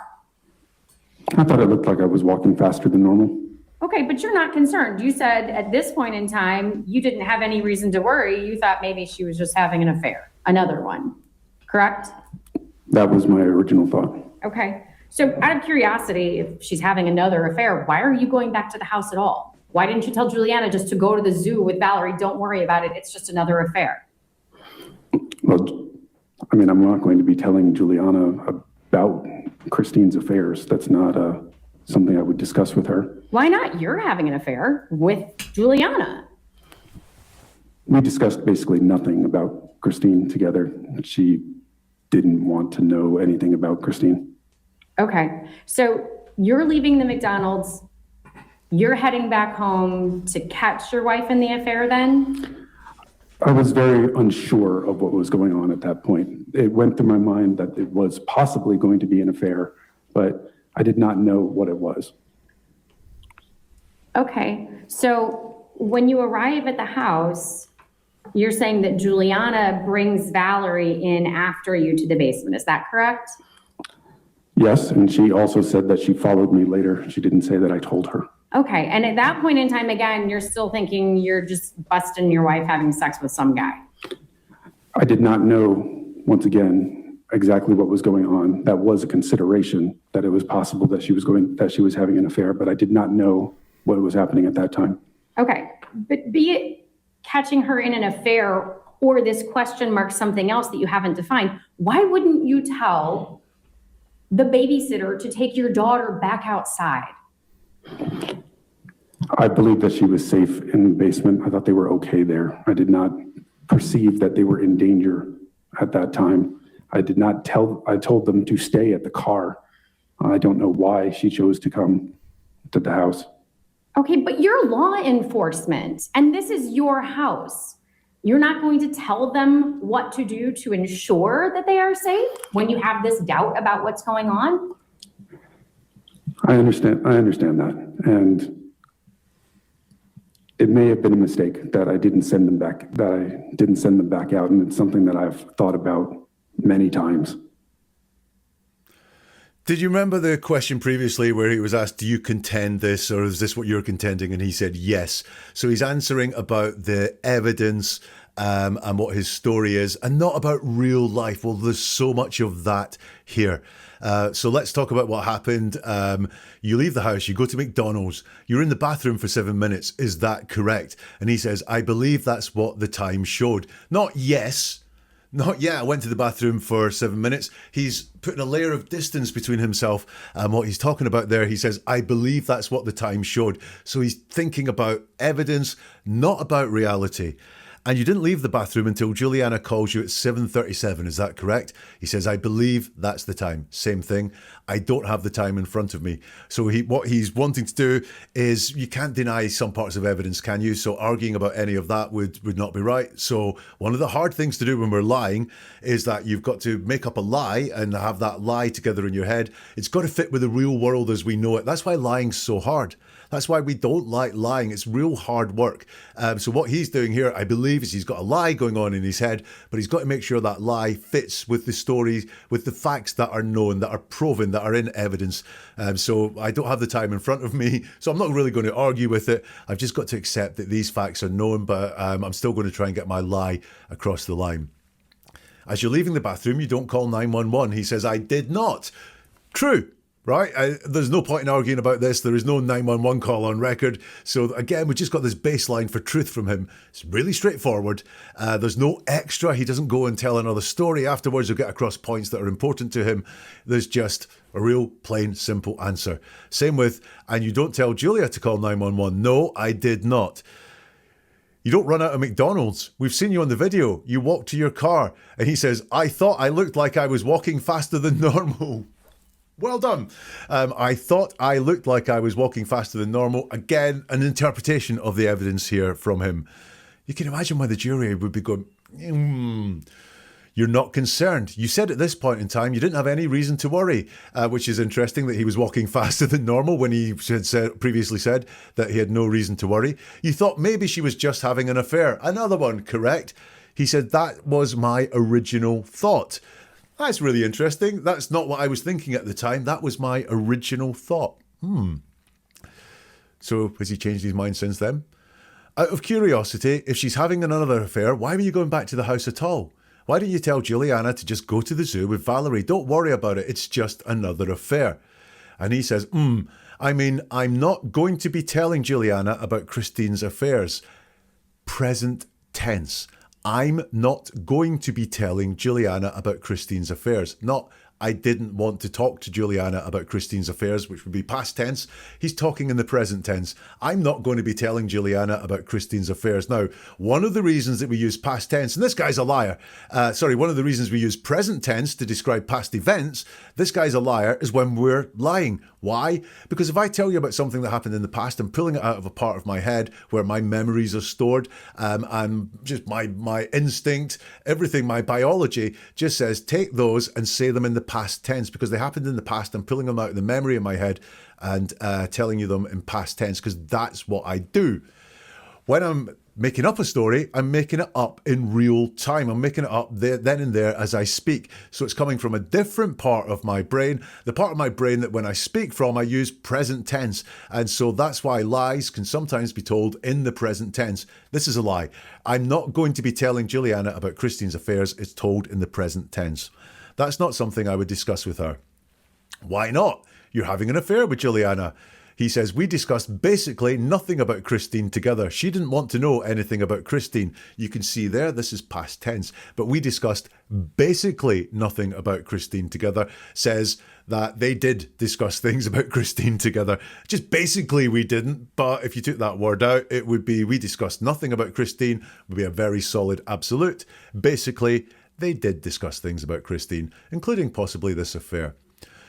I thought it looked like I was walking faster than normal. Okay, but you're not concerned. You said at this point in time, you didn't have any reason to worry. You thought maybe she was just having an affair, another one, correct? That was my original thought. Okay, so out of curiosity, if she's having another affair, why are you going back to the house at all? Why didn't you tell Juliana just to go to the zoo with Valerie? Don't worry about it. It's just another affair. Well, I mean, I'm not going to be telling Juliana about Christine's affairs. That's not something I would discuss with her. Why not? You're having an affair with Juliana. We discussed basically nothing about Christine together. She didn't want to know anything about Christine. Okay, so you're leaving the McDonald's. You're heading back home to catch your wife in the affair then? I was very unsure of what was going on at that point. It went through my mind that it was possibly going to be an affair, but I did not know what it was. Okay, so when you arrive at the house, you're saying that Juliana brings Valerie in after you to the basement. Is that correct? Yes, and she also said that she followed me later. She didn't say that I told her. Okay, and at that point in time, again, you're still thinking you're just busting your wife having sex with some guy. I did not know, once again, exactly what was going on. That was a consideration, that it was possible that she was having an affair, but I did not know what was happening at that time. Okay, but be it catching her in an affair or this question mark something else that you haven't defined, why wouldn't you tell the babysitter to take your daughter back outside? I believe that she was safe in the basement. I thought they were okay there. I did not perceive that they were in danger at that time. I told them to stay at the car. I don't know why she chose to come to the house. Okay, but you're law enforcement and this is your house. You're not going to tell them what to do to ensure that they are safe when you have this doubt about what's going on? I understand that. And it may have been a mistake that I didn't send them back out. And it's something that I've thought about many times. Did you remember the question previously where he was asked, do you contend this or is this what you're contending? And he said yes. So he's answering about the evidence and what his story is and not about real life. Well, there's so much of that here. So let's talk about what happened. You leave the house, you go to McDonald's, you're in the bathroom for 7 minutes. Is that correct? And he says, I believe that's what the time showed. Not yes. Not yeah, I went to the bathroom for 7 minutes. He's putting a layer of distance between himself and what he's talking about there. He says, I believe that's what the time showed. So he's thinking about evidence, not about reality. And you didn't leave the bathroom until Juliana calls you at 7:37. Is that correct? He says, I believe that's the time. Same thing. I don't have the time in front of me. So what he's wanting to do is, you can't deny some parts of evidence, can you? So arguing about any of that would not be right. So one of the hard things to do when we're lying is that you've got to make up a lie and have that lie together in your head. It's got to fit with the real world as we know it. That's why lying's so hard. That's why we don't like lying. It's real hard work. So what he's doing here, I believe, is he's got a lie going on in his head, but he's got to make sure that lie fits with the stories, with the facts that are known, that are proven, that are in evidence. So I don't have the time in front of me, so I'm not really going to argue with it. I've just got to accept that these facts are known, but I'm still going to try and get my lie across the line. As you're leaving the bathroom, you don't call 911. He says, I did not. True. Right? There's no point in arguing about this. There is no 911 call on record. So again, we just got this baseline for truth from him. It's really straightforward. There's no extra. He doesn't go and tell another story afterwards or get across points that are important to him. There's just a real plain, simple answer. Same with, and you don't tell Julia to call 911. No, I did not. You don't run out of McDonald's. We've seen you on the video. You walk to your car. And he says, I thought I looked like I was walking faster than normal. Well done. I thought I looked like I was walking faster than normal. Again, an interpretation of the evidence here from him. You can imagine why the jury would be going, you're not concerned. You said at this point in time you didn't have any reason to worry, which is interesting that he was walking faster than normal when he had previously said that he had no reason to worry. You thought maybe she was just having an affair. Another one, correct? He said that was my original thought. That's really interesting. That's not what I was thinking at the time. That was my original thought. So has he changed his mind since then? Out of curiosity, if she's having another affair, why were you going back to the house at all? Why didn't you tell Juliana to just go to the zoo with Valerie? Don't worry about it. It's just another affair. And he says, I mean, I'm not going to be telling Juliana about Christine's affairs. Present tense. I'm not going to be telling Juliana about Christine's affairs. Not, I didn't want to talk to Juliana about Christine's affairs, which would be past tense. He's talking in the present tense. I'm not going to be telling Juliana about Christine's affairs. Now, one of the reasons that we use past tense, and this guy's a liar, one of the reasons we use present tense to describe past events, this guy's a liar, is when we're lying. Why? Because if I tell you about something that happened in the past, I'm pulling it out of a part of my head where my memories are stored. I'm just my instinct, everything, my biology just says take those and say them in the past tense because they happened in the past. I'm pulling them out of the memory in my head and telling you them in past tense because that's what I do. When I'm making up a story, I'm making it up in real time. I'm making it up there, then and there as I speak. So it's coming from a different part of my brain, the part of my brain that when I speak from, I use present tense. And so that's why lies can sometimes be told in the present tense. This is a lie. I'm not going to be telling Juliana about Christine's affairs. It's told in the present tense. That's not something I would discuss with her. Why not? You're having an affair with Juliana. He says, we discussed basically nothing about Christine together. She didn't want to know anything about Christine. You can see there, this is past tense. But we discussed basically nothing about Christine together. Says that they did discuss things about Christine together. Just basically we didn't. But if you took that word out, it would be we discussed nothing about Christine. Would be a very solid absolute. Basically, they did discuss things about Christine, including possibly this affair.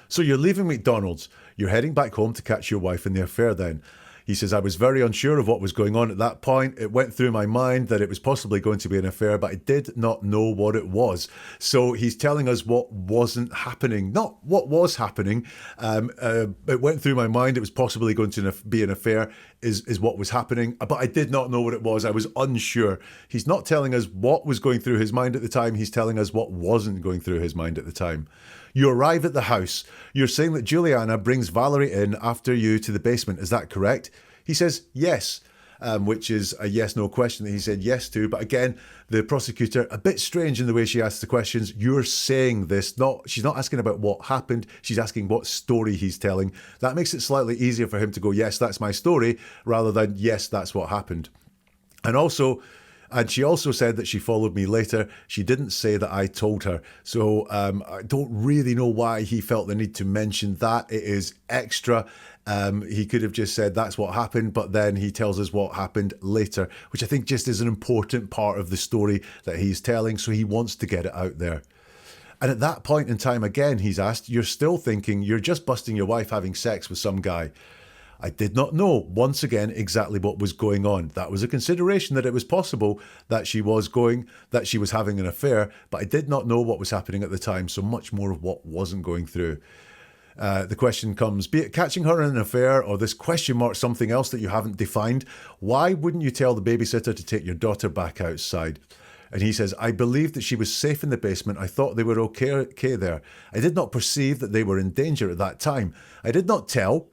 So you're leaving McDonald's. You're heading back home to catch your wife in the affair then. He says, I was very unsure of what was going on at that point. It went through my mind that it was possibly going to be an affair, but I did not know what it was. So he's telling us what wasn't happening, not what was happening. It went through my mind it was possibly going to be an affair is what was happening, but I did not know what it was. I was unsure. He's not telling us what was going through his mind at the time. He's telling us what wasn't going through his mind at the time. You arrive at the house. You're saying that Juliana brings Valerie in after you to the basement. Is that correct? He says yes, which is a yes-no question that he said yes to. But again, the prosecutor, a bit strange in the way she asks the questions. You're saying this. She's not asking about what happened. She's asking what story he's telling. That makes it slightly easier for him to go, yes, that's my story, rather than yes, that's what happened. And she also said that she followed me later. She didn't say that I told her. So I don't really know why he felt the need to mention that. It is extra. He could have just said that's what happened, but then he tells us what happened later, which I think just is an important part of the story that he's telling. So he wants to get it out there. And at that point in time, again, he's asked, you're still thinking you're just busting your wife having sex with some guy. I did not know, once again, exactly what was going on. That was a consideration that it was possible that she was having an affair, but I did not know what was happening at the time, so much more of what wasn't going through. The question comes, be it catching her in an affair or this question mark something else that you haven't defined, why wouldn't you tell the babysitter to take your daughter back outside? And he says, I believed that she was safe in the basement. I thought they were okay there. I did not perceive that they were in danger at that time. I did not tell.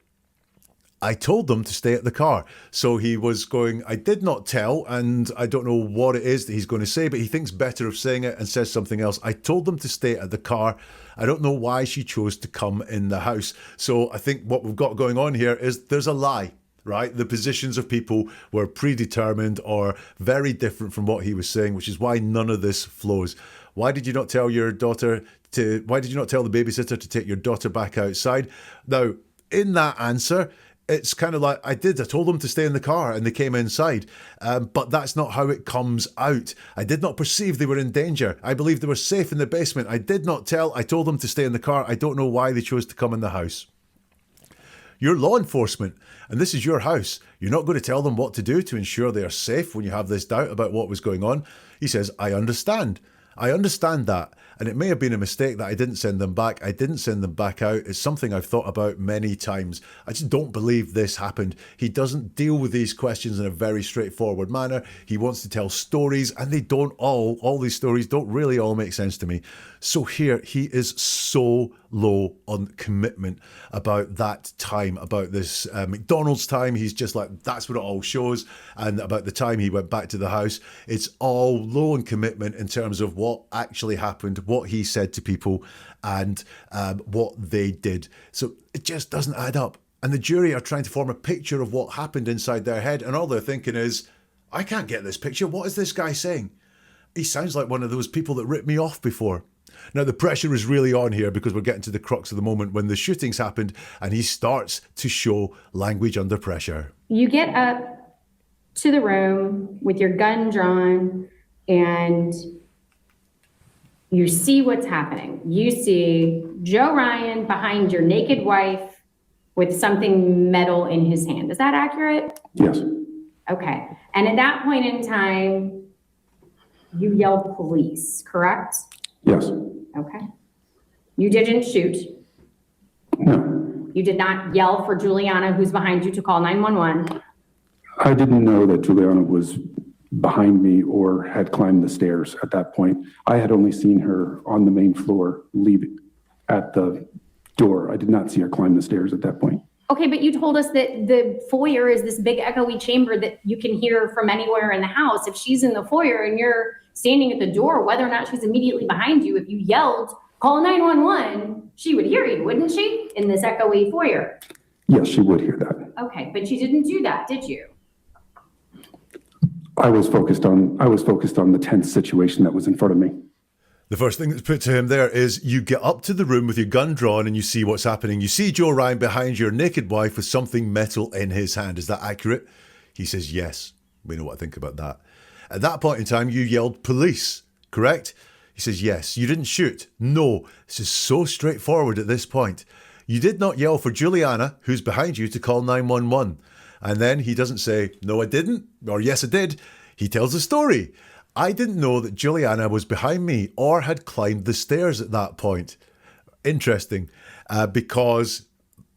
I told them to stay at the car. So he was going, I did not tell, and I don't know what it is that he's going to say, but he thinks better of saying it and says something else. I told them to stay at the car. I don't know why she chose to come in the house. So I think what we've got going on here is there's a lie, right? The positions of people were predetermined or very different from what he was saying, which is why none of this flows. Why did you not tell your daughter why did you not tell the babysitter to take your daughter back outside? Now, in that answer, it's kind of like, I told them to stay in the car and they came inside. But that's not how it comes out. I did not perceive they were in danger. I believe they were safe in the basement. I did not tell. I told them to stay in the car. I don't know why they chose to come in the house. You're law enforcement and this is your house. You're not going to tell them what to do to ensure they are safe when you have this doubt about what was going on. He says, I understand. I understand that. And it may have been a mistake that I didn't send them back. I didn't send them back out. It's something I've thought about many times. I just don't believe this happened. He doesn't deal with these questions in a very straightforward manner. He wants to tell stories and they don't all these stories don't really all make sense to me. So here he is so low on commitment about that time, about this McDonald's time. He's just like, that's what it all shows. And about the time he went back to the house, it's all low on commitment in terms of what actually happened, what he said to people and what they did. So it just doesn't add up. And the jury are trying to form a picture of what happened inside their head. And all they're thinking is, I can't get this picture. What is this guy saying? He sounds like one of those people that ripped me off before. Now, the pressure is really on here because we're getting to the crux of the moment when the shootings happened and he starts to show language under pressure. You get up to the room with your gun drawn and you see what's happening. You see Joe Ryan behind your naked wife with something metal in his hand. Is that accurate? Yes. Okay. And at that point in time, you yelled police, correct? Yes. Okay. You didn't shoot. No. You did not yell for Juliana, who's behind you, to call 911. I didn't know that Juliana was behind me or had climbed the stairs at that point. I had only seen her on the main floor leave at the door. I did not see her climb the stairs at that point. Okay, but you told us that the foyer is this big echoey chamber that you can hear from anywhere in the house. If she's in the foyer and you're standing at the door, whether or not she's immediately behind you, if you yelled, call 911, she would hear you, wouldn't she, in this echoey foyer? Yes, she would hear that. Okay, but you didn't do that, did you? I was focused on the tense situation that was in front of me. The first thing that's put to him there is you get up to the room with your gun drawn and you see what's happening. You see Joe Ryan behind your naked wife with something metal in his hand. Is that accurate? He says, yes. We know what I think about that. At that point in time, you yelled police, correct? He says, yes. You didn't shoot. No. This is so straightforward at this point. You did not yell for Juliana, who's behind you, to call 911. And then he doesn't say, no, I didn't, or yes, I did. He tells a story. I didn't know that Juliana was behind me or had climbed the stairs at that point. Interesting, because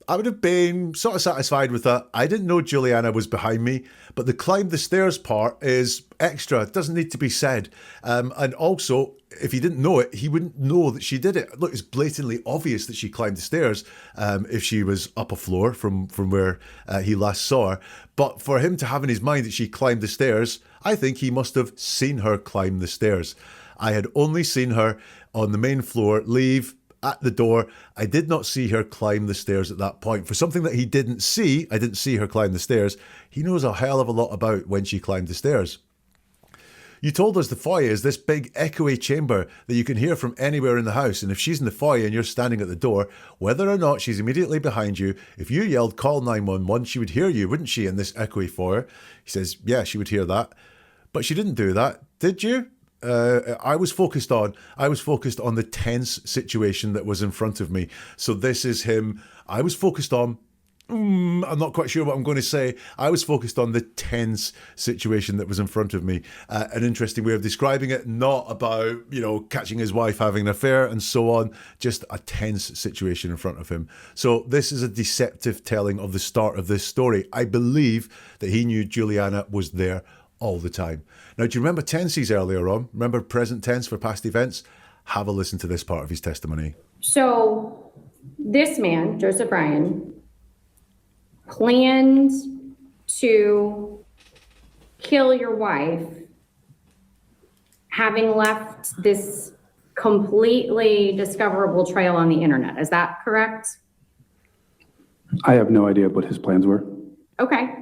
I would have been sort of satisfied with that. I didn't know Juliana was behind me, but the climb the stairs part is extra. It doesn't need to be said. And also, if he didn't know it, he wouldn't know that she did it. Look, it's blatantly obvious that she climbed the stairs if she was up a floor from where he last saw her. But for him to have in his mind that she climbed the stairs, I think he must have seen her climb the stairs. I had only seen her on the main floor leave at the door. I did not see her climb the stairs at that point. For something that he didn't see, I didn't see her climb the stairs. He knows a hell of a lot about when she climbed the stairs. You told us the foyer is this big echoey chamber that you can hear from anywhere in the house. And if she's in the foyer and you're standing at the door, whether or not she's immediately behind you, if you yelled call 911, she would hear you, wouldn't she, in this echoey foyer? He says, yeah, she would hear that. But she didn't do that, did you? I was focused on the tense situation that was in front of me. So this is him. I was focused on, I'm not quite sure what I'm going to say. I was focused on the tense situation that was in front of me. An interesting way of describing it, not about, catching his wife having an affair and so on, just a tense situation in front of him. So this is a deceptive telling of the start of this story. I believe that he knew Juliana was there all the time. Now, do you remember tenses earlier on? Remember present tense for past events? Have a listen to this part of his testimony. So this man, Joseph Ryan, planned to kill your wife, having left this completely discoverable trail on the internet. Is that correct? I have no idea what his plans were. Okay.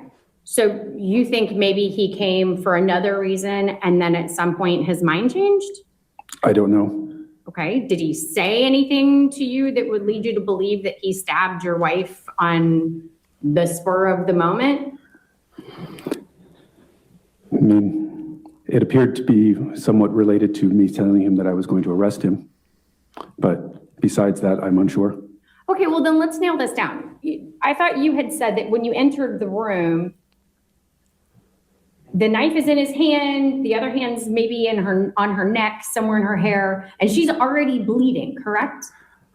So you think maybe he came for another reason and then at some point his mind changed? I don't know. Okay. Did he say anything to you that would lead you to believe that he stabbed your wife on the spur of the moment? I mean, it appeared to be somewhat related to me telling him that I was going to arrest him. But besides that, I'm unsure. Okay, well then let's nail this down. I thought you had said that when you entered the room, the knife is in his hand, the other hand's maybe on her neck, somewhere in her hair, and she's already bleeding, correct?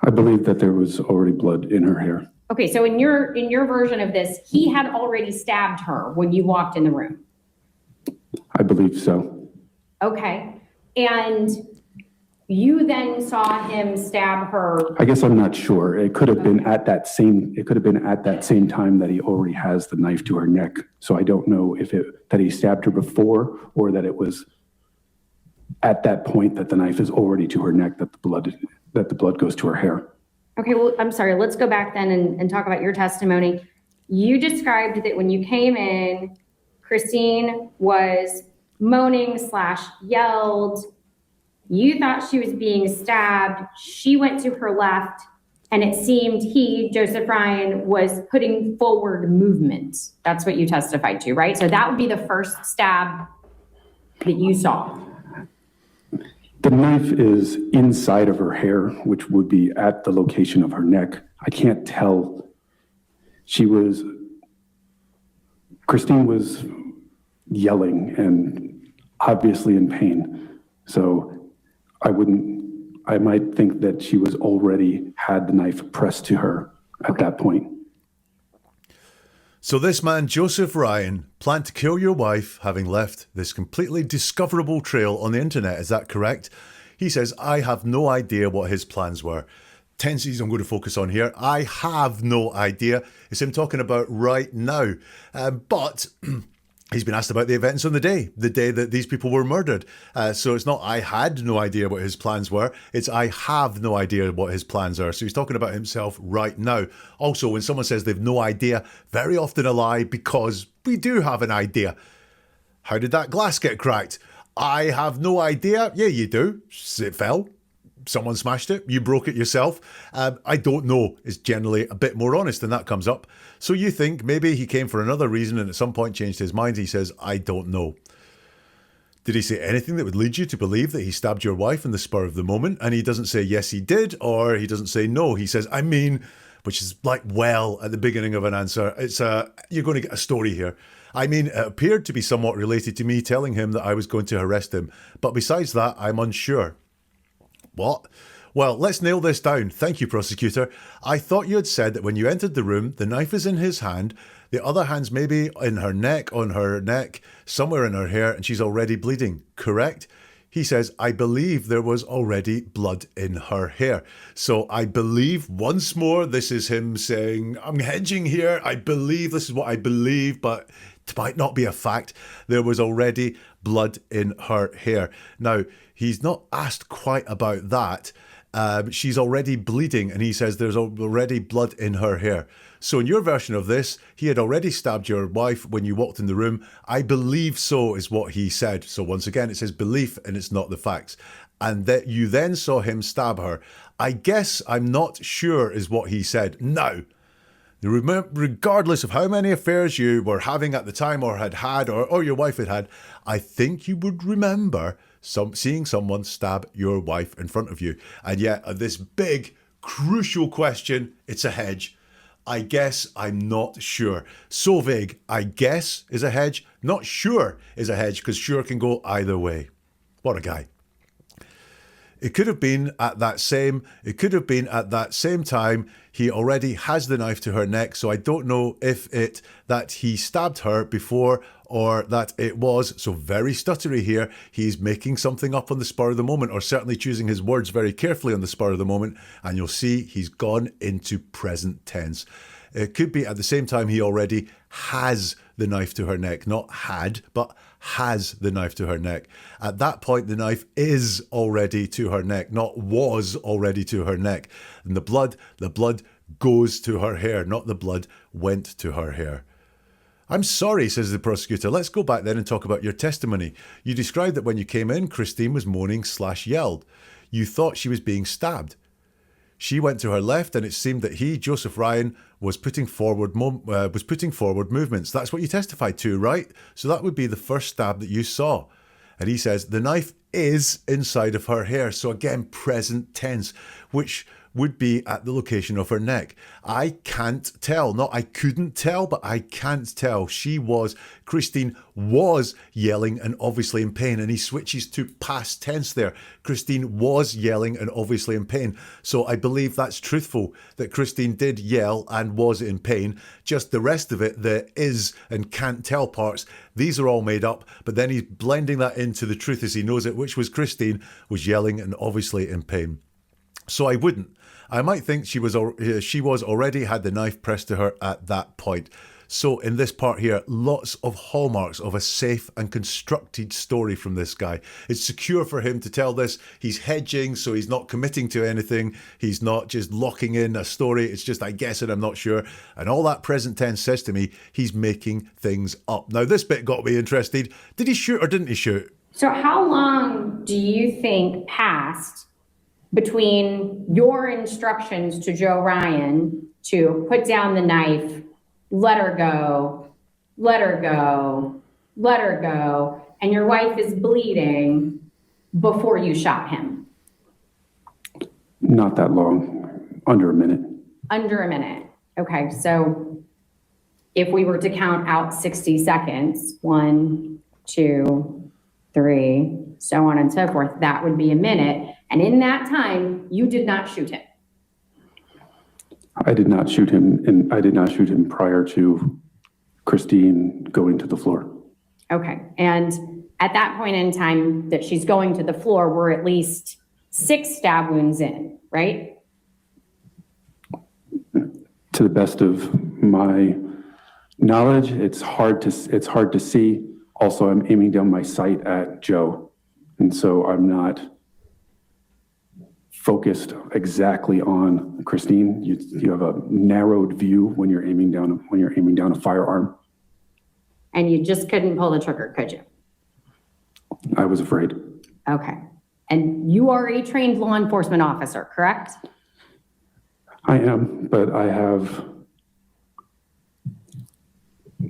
I believe that there was already blood in her hair. Okay, so in your version of this, he had already stabbed her when you walked in the room. I believe so. Okay, and you then saw him stab her. I guess I'm not sure. It could have been at that same time that he already has the knife to her neck. So I don't know if that he stabbed her before or that it was at that point that the knife is already to her neck that the blood goes to her hair. Okay, well, I'm sorry. Let's go back then and talk about your testimony. You described that when you came in, Christine was moaning / yelled. You thought she was being stabbed. She went to her left, and it seemed he, Joseph Ryan, was putting forward movement. That's what you testified to, right? So that would be the first stab that you saw. The knife is inside of her hair, which would be at the location of her neck. I can't tell. Christine was yelling and obviously in pain. So I might think that she was already had the knife pressed to her at that point. So this man, Joseph Ryan, planned to kill your wife, having left this completely discoverable trail on the internet. Is that correct? He says, I have no idea what his plans were. Tenses I'm going to focus on here. I have no idea. It's him talking about right now. But he's been asked about the events on the day that these people were murdered. So it's not I had no idea what his plans were. It's I have no idea what his plans are. So he's talking about himself right now. Also, when someone says they've no idea, very often a lie because we do have an idea. How did that glass get cracked? I have no idea. Yeah, you do. It fell. Someone smashed it. You broke it yourself. I don't know is generally a bit more honest, and that comes up. So you think maybe he came for another reason and at some point changed his mind. He says, I don't know. Did he say anything that would lead you to believe that he stabbed your wife in the spur of the moment? And he doesn't say, yes, he did, or he doesn't say no. He says, I mean, which is like, well, at the beginning of an answer. It's you're going to get a story here. I mean, it appeared to be somewhat related to me telling him that I was going to arrest him. But besides that, I'm unsure. What? Well, let's nail this down. Thank you, prosecutor. I thought you had said that when you entered the room, the knife is in his hand, the other hand's maybe in her neck, on her neck, somewhere in her hair, and she's already bleeding, correct? He says, I believe there was already blood in her hair. So I believe, once more, this is him saying, I'm hedging here. I believe, this is what I believe, but it might not be a fact. There was already blood in her hair. Now, he's not asked quite about that. She's already bleeding, and he says there's already blood in her hair. So in your version of this, he had already stabbed your wife when you walked in the room. I believe so is what he said. So once again, it's his belief and it's not the facts. And that you then saw him stab her. I guess I'm not sure is what he said. Now, regardless of how many affairs you were having at the time or had had or your wife had had, I think you would remember seeing someone stab your wife in front of you. And yet, this big, crucial question, it's a hedge. I guess I'm not sure. So vague. I guess is a hedge. Not sure is a hedge because sure can go either way. What a guy. It could have been at that same time he already has the knife to her neck, so I don't know if that he stabbed her before or that it was, so very stuttery here, he's making something up on the spur of the moment, or certainly choosing his words very carefully on the spur of the moment, and you'll see he's gone into present tense. It could be at the same time he already has the knife to her neck, not had, but has the knife to her neck. At that point, the knife is already to her neck, not was already to her neck. And the blood goes to her hair, not the blood went to her hair. I'm sorry, says the prosecutor. Let's go back then and talk about your testimony. You described that when you came in, Christine was moaning/yelled. You thought she was being stabbed. She went to her left, and it seemed that he, Joseph Ryan, was putting forward movements. That's what you testified to, right? So that would be the first stab that you saw. And he says the knife is inside of her hair. So again, present tense, which would be at the location of her neck. I can't tell. Not I couldn't tell, but I can't tell. Christine was yelling and obviously in pain. And he switches to past tense there. Christine was yelling and obviously in pain. So I believe that's truthful, that Christine did yell and was in pain. Just the rest of it, the is and can't tell parts, these are all made up. But then he's blending that into the truth as he knows it, which was Christine was yelling and obviously in pain. So I wouldn't. I might think she was already had the knife pressed to her at that point. So in this part here, lots of hallmarks of a safe and constructed story from this guy. It's secure for him to tell this. He's hedging, so he's not committing to anything. He's not just locking in a story. It's just, I guess it, I'm not sure. And all that present tense says to me, he's making things up. Now, this bit got me interested. Did he shoot or didn't he shoot? So how long do you think passed between your instructions to Joe Ryan to put down the knife, let her go, let her go, let her go, and your wife is bleeding before you shot him? Not that long, under a minute. Under a minute. Okay, so if we were to count out 60 seconds, 1, 2, 3, so on and so forth, that would be a minute. And in that time, you did not shoot him. I did not shoot him, and I did not shoot him prior to Christine going to the floor. Okay, and at that point in time that she's going to the floor, we're at least 6 stab wounds in, right? To the best of my knowledge, it's hard to see. Also, I'm aiming down my sight at Joe, and so I'm not focused exactly on Christine. You have a narrowed view when you're aiming down a firearm. And you just couldn't pull the trigger, could you? I was afraid. Okay. And you are a trained law enforcement officer, correct? I am, but I have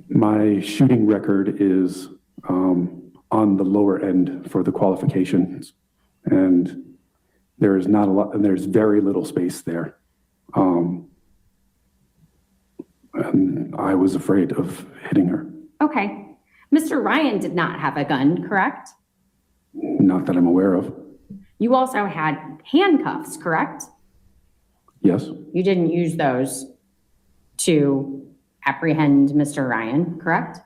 my shooting record is on the lower end for the qualifications, and there is not a lot, and there's very little space there. And I was afraid of hitting her. Okay. Mr. Ryan did not have a gun, correct? Not that I'm aware of. You also had handcuffs, correct? Yes. You didn't use those to apprehend Mr. Ryan, correct?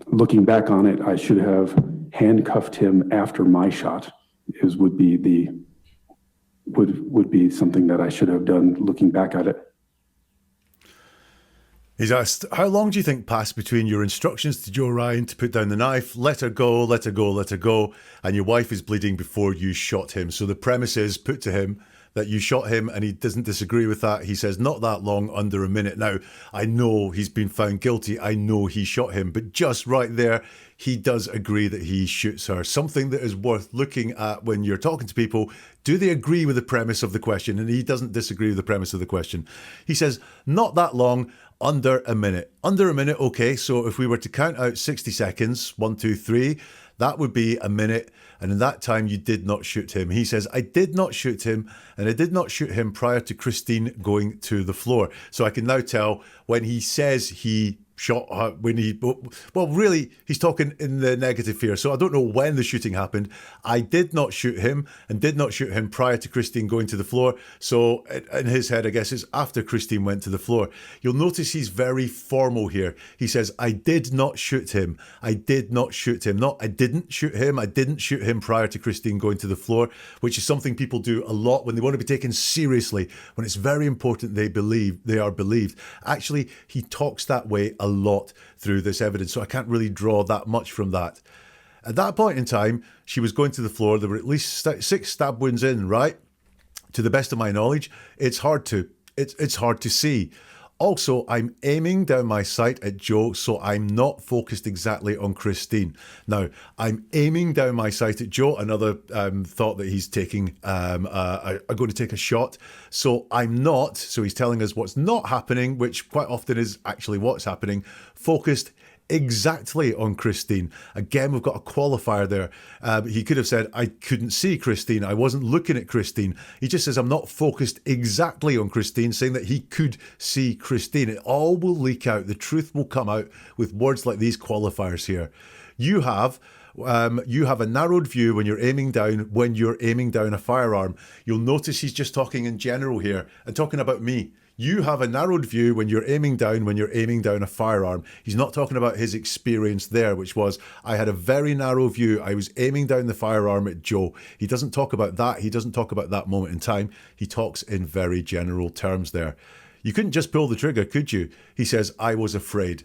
Looking back on it, I should have handcuffed him after my shot. Would be something that I should have done looking back at it. He's asked, how long do you think passed between your instructions to Joe Ryan to put down the knife, let her go, let her go, let her go, and your wife is bleeding before you shot him? So the premise is put to him that you shot him, and he doesn't disagree with that. He says not that long, under a minute. Now, I know he's been found guilty. I know he shot him, but just right there, he does agree that he shoots her. Something that is worth looking at when you're talking to people. Do they agree with the premise of the question? And he doesn't disagree with the premise of the question. He says, not that long, under a minute. Under a minute, okay, so if we were to count out 60 seconds, 1, 2, 3, that would be a minute. And in that time, you did not shoot him. He says, I did not shoot him, and I did not shoot him prior to Christine going to the floor. So I can now tell when he says he shot her when well, really, he's talking in the negative here. So I don't know when the shooting happened. I did not shoot him and did not shoot him prior to Christine going to the floor. So in his head, I guess it's after Christine went to the floor. You'll notice he's very formal here. He says, I did not shoot him. I did not shoot him. Not I didn't shoot him. I didn't shoot him prior to Christine going to the floor, which is something people do a lot when they want to be taken seriously, when it's very important they are believed. Actually, he talks that way a lot through this evidence, so I can't really draw that much from that. At that point in time, she was going to the floor. There were at least 6 stab wounds in, right? To the best of my knowledge, it's hard to see. Also, I'm aiming down my sight at Joe, so I'm not focused exactly on Christine. Now, I'm aiming down my sight at Joe, another thought that he's taking, I'm going to take a shot. So I'm not, so he's telling us what's not happening, which quite often is actually what's happening, focused exactly on Christine. Again, we've got a qualifier there. He could have said, I couldn't see Christine. I wasn't looking at Christine. He just says, I'm not focused exactly on Christine, saying that he could see Christine. It all will leak out. The truth will come out with words like these qualifiers here. You have a narrowed view when you're aiming down a firearm. You'll notice he's just talking in general here and talking about me. You have a narrowed view when you're aiming down a firearm. He's not talking about his experience there, which was, I had a very narrow view. I was aiming down the firearm at Joe. He doesn't talk about that. He doesn't talk about that moment in time. He talks in very general terms there. You couldn't just pull the trigger, could you? He says, I was afraid.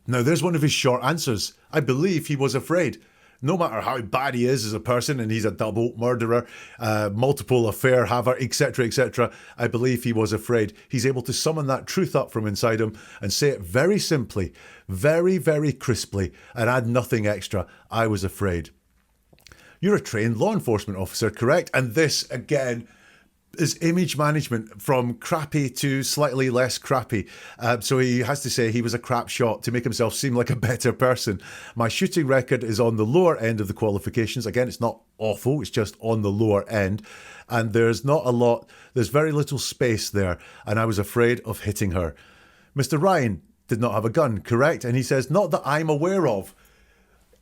Now, there's one of his short answers. I believe he was afraid. No matter how bad he is as a person, and he's a double murderer, multiple affair haver, etc., etc., I believe he was afraid. He's able to summon that truth up from inside him and say it very simply, very, very crisply, and add nothing extra. I was afraid. You're a trained law enforcement officer, correct? And this, again, is image management from crappy to slightly less crappy. So he has to say he was a crap shot to make himself seem like a better person. My shooting record is on the lower end of the qualifications. Again, it's not awful, it's just on the lower end. And there's very little space there. And I was afraid of hitting her. Mr. Ryan did not have a gun, correct? And he says, not that I'm aware of.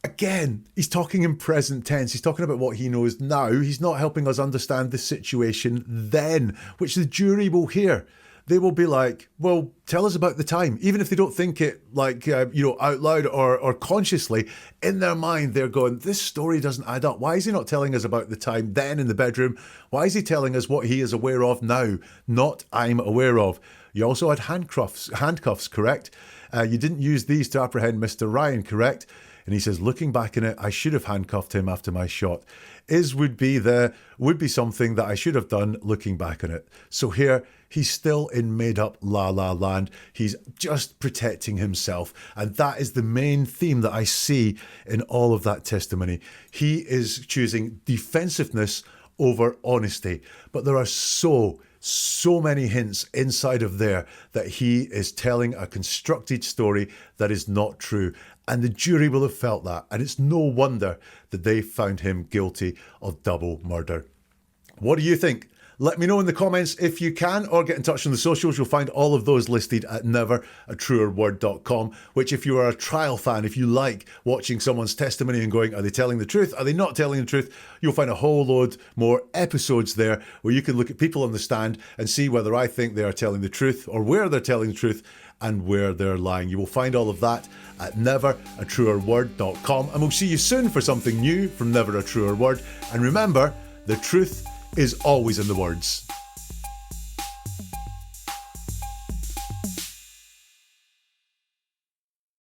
Again, he's talking in present tense. He's talking about what he knows now. He's not helping us understand the situation then, which the jury will hear. They will be like, well, tell us about the time. Even if they don't think it like, out loud or consciously, in their mind, they're going, this story doesn't add up. Why is he not telling us about the time then in the bedroom? Why is he telling us what he is aware of now? Not I'm aware of. You also had handcuffs, correct? You didn't use these to apprehend Mr. Ryan, correct? And he says, looking back in it, I should have handcuffed him after my shot. Would be something that I should have done looking back on it. So here, he's still in made up la la land. He's just protecting himself. And that is the main theme that I see in all of that testimony. He is choosing defensiveness over honesty. But there are so many hints inside of there that he is telling a constructed story that is not true. And the jury will have felt that. And it's no wonder that they found him guilty of double murder. What do you think? Let me know in the comments if you can, or get in touch on the socials. You'll find all of those listed at neveratruerword.com, which if you are a trial fan, if you like watching someone's testimony and going, are they telling the truth? Are they not telling the truth? You'll find a whole load more episodes there where you can look at people on the stand and see whether I think they are telling the truth or where they're telling the truth and where they're lying. You will find all of that at neveratruerword.com, and we'll see you soon for something new from Never a Truer Word. And remember, the truth is always in the words.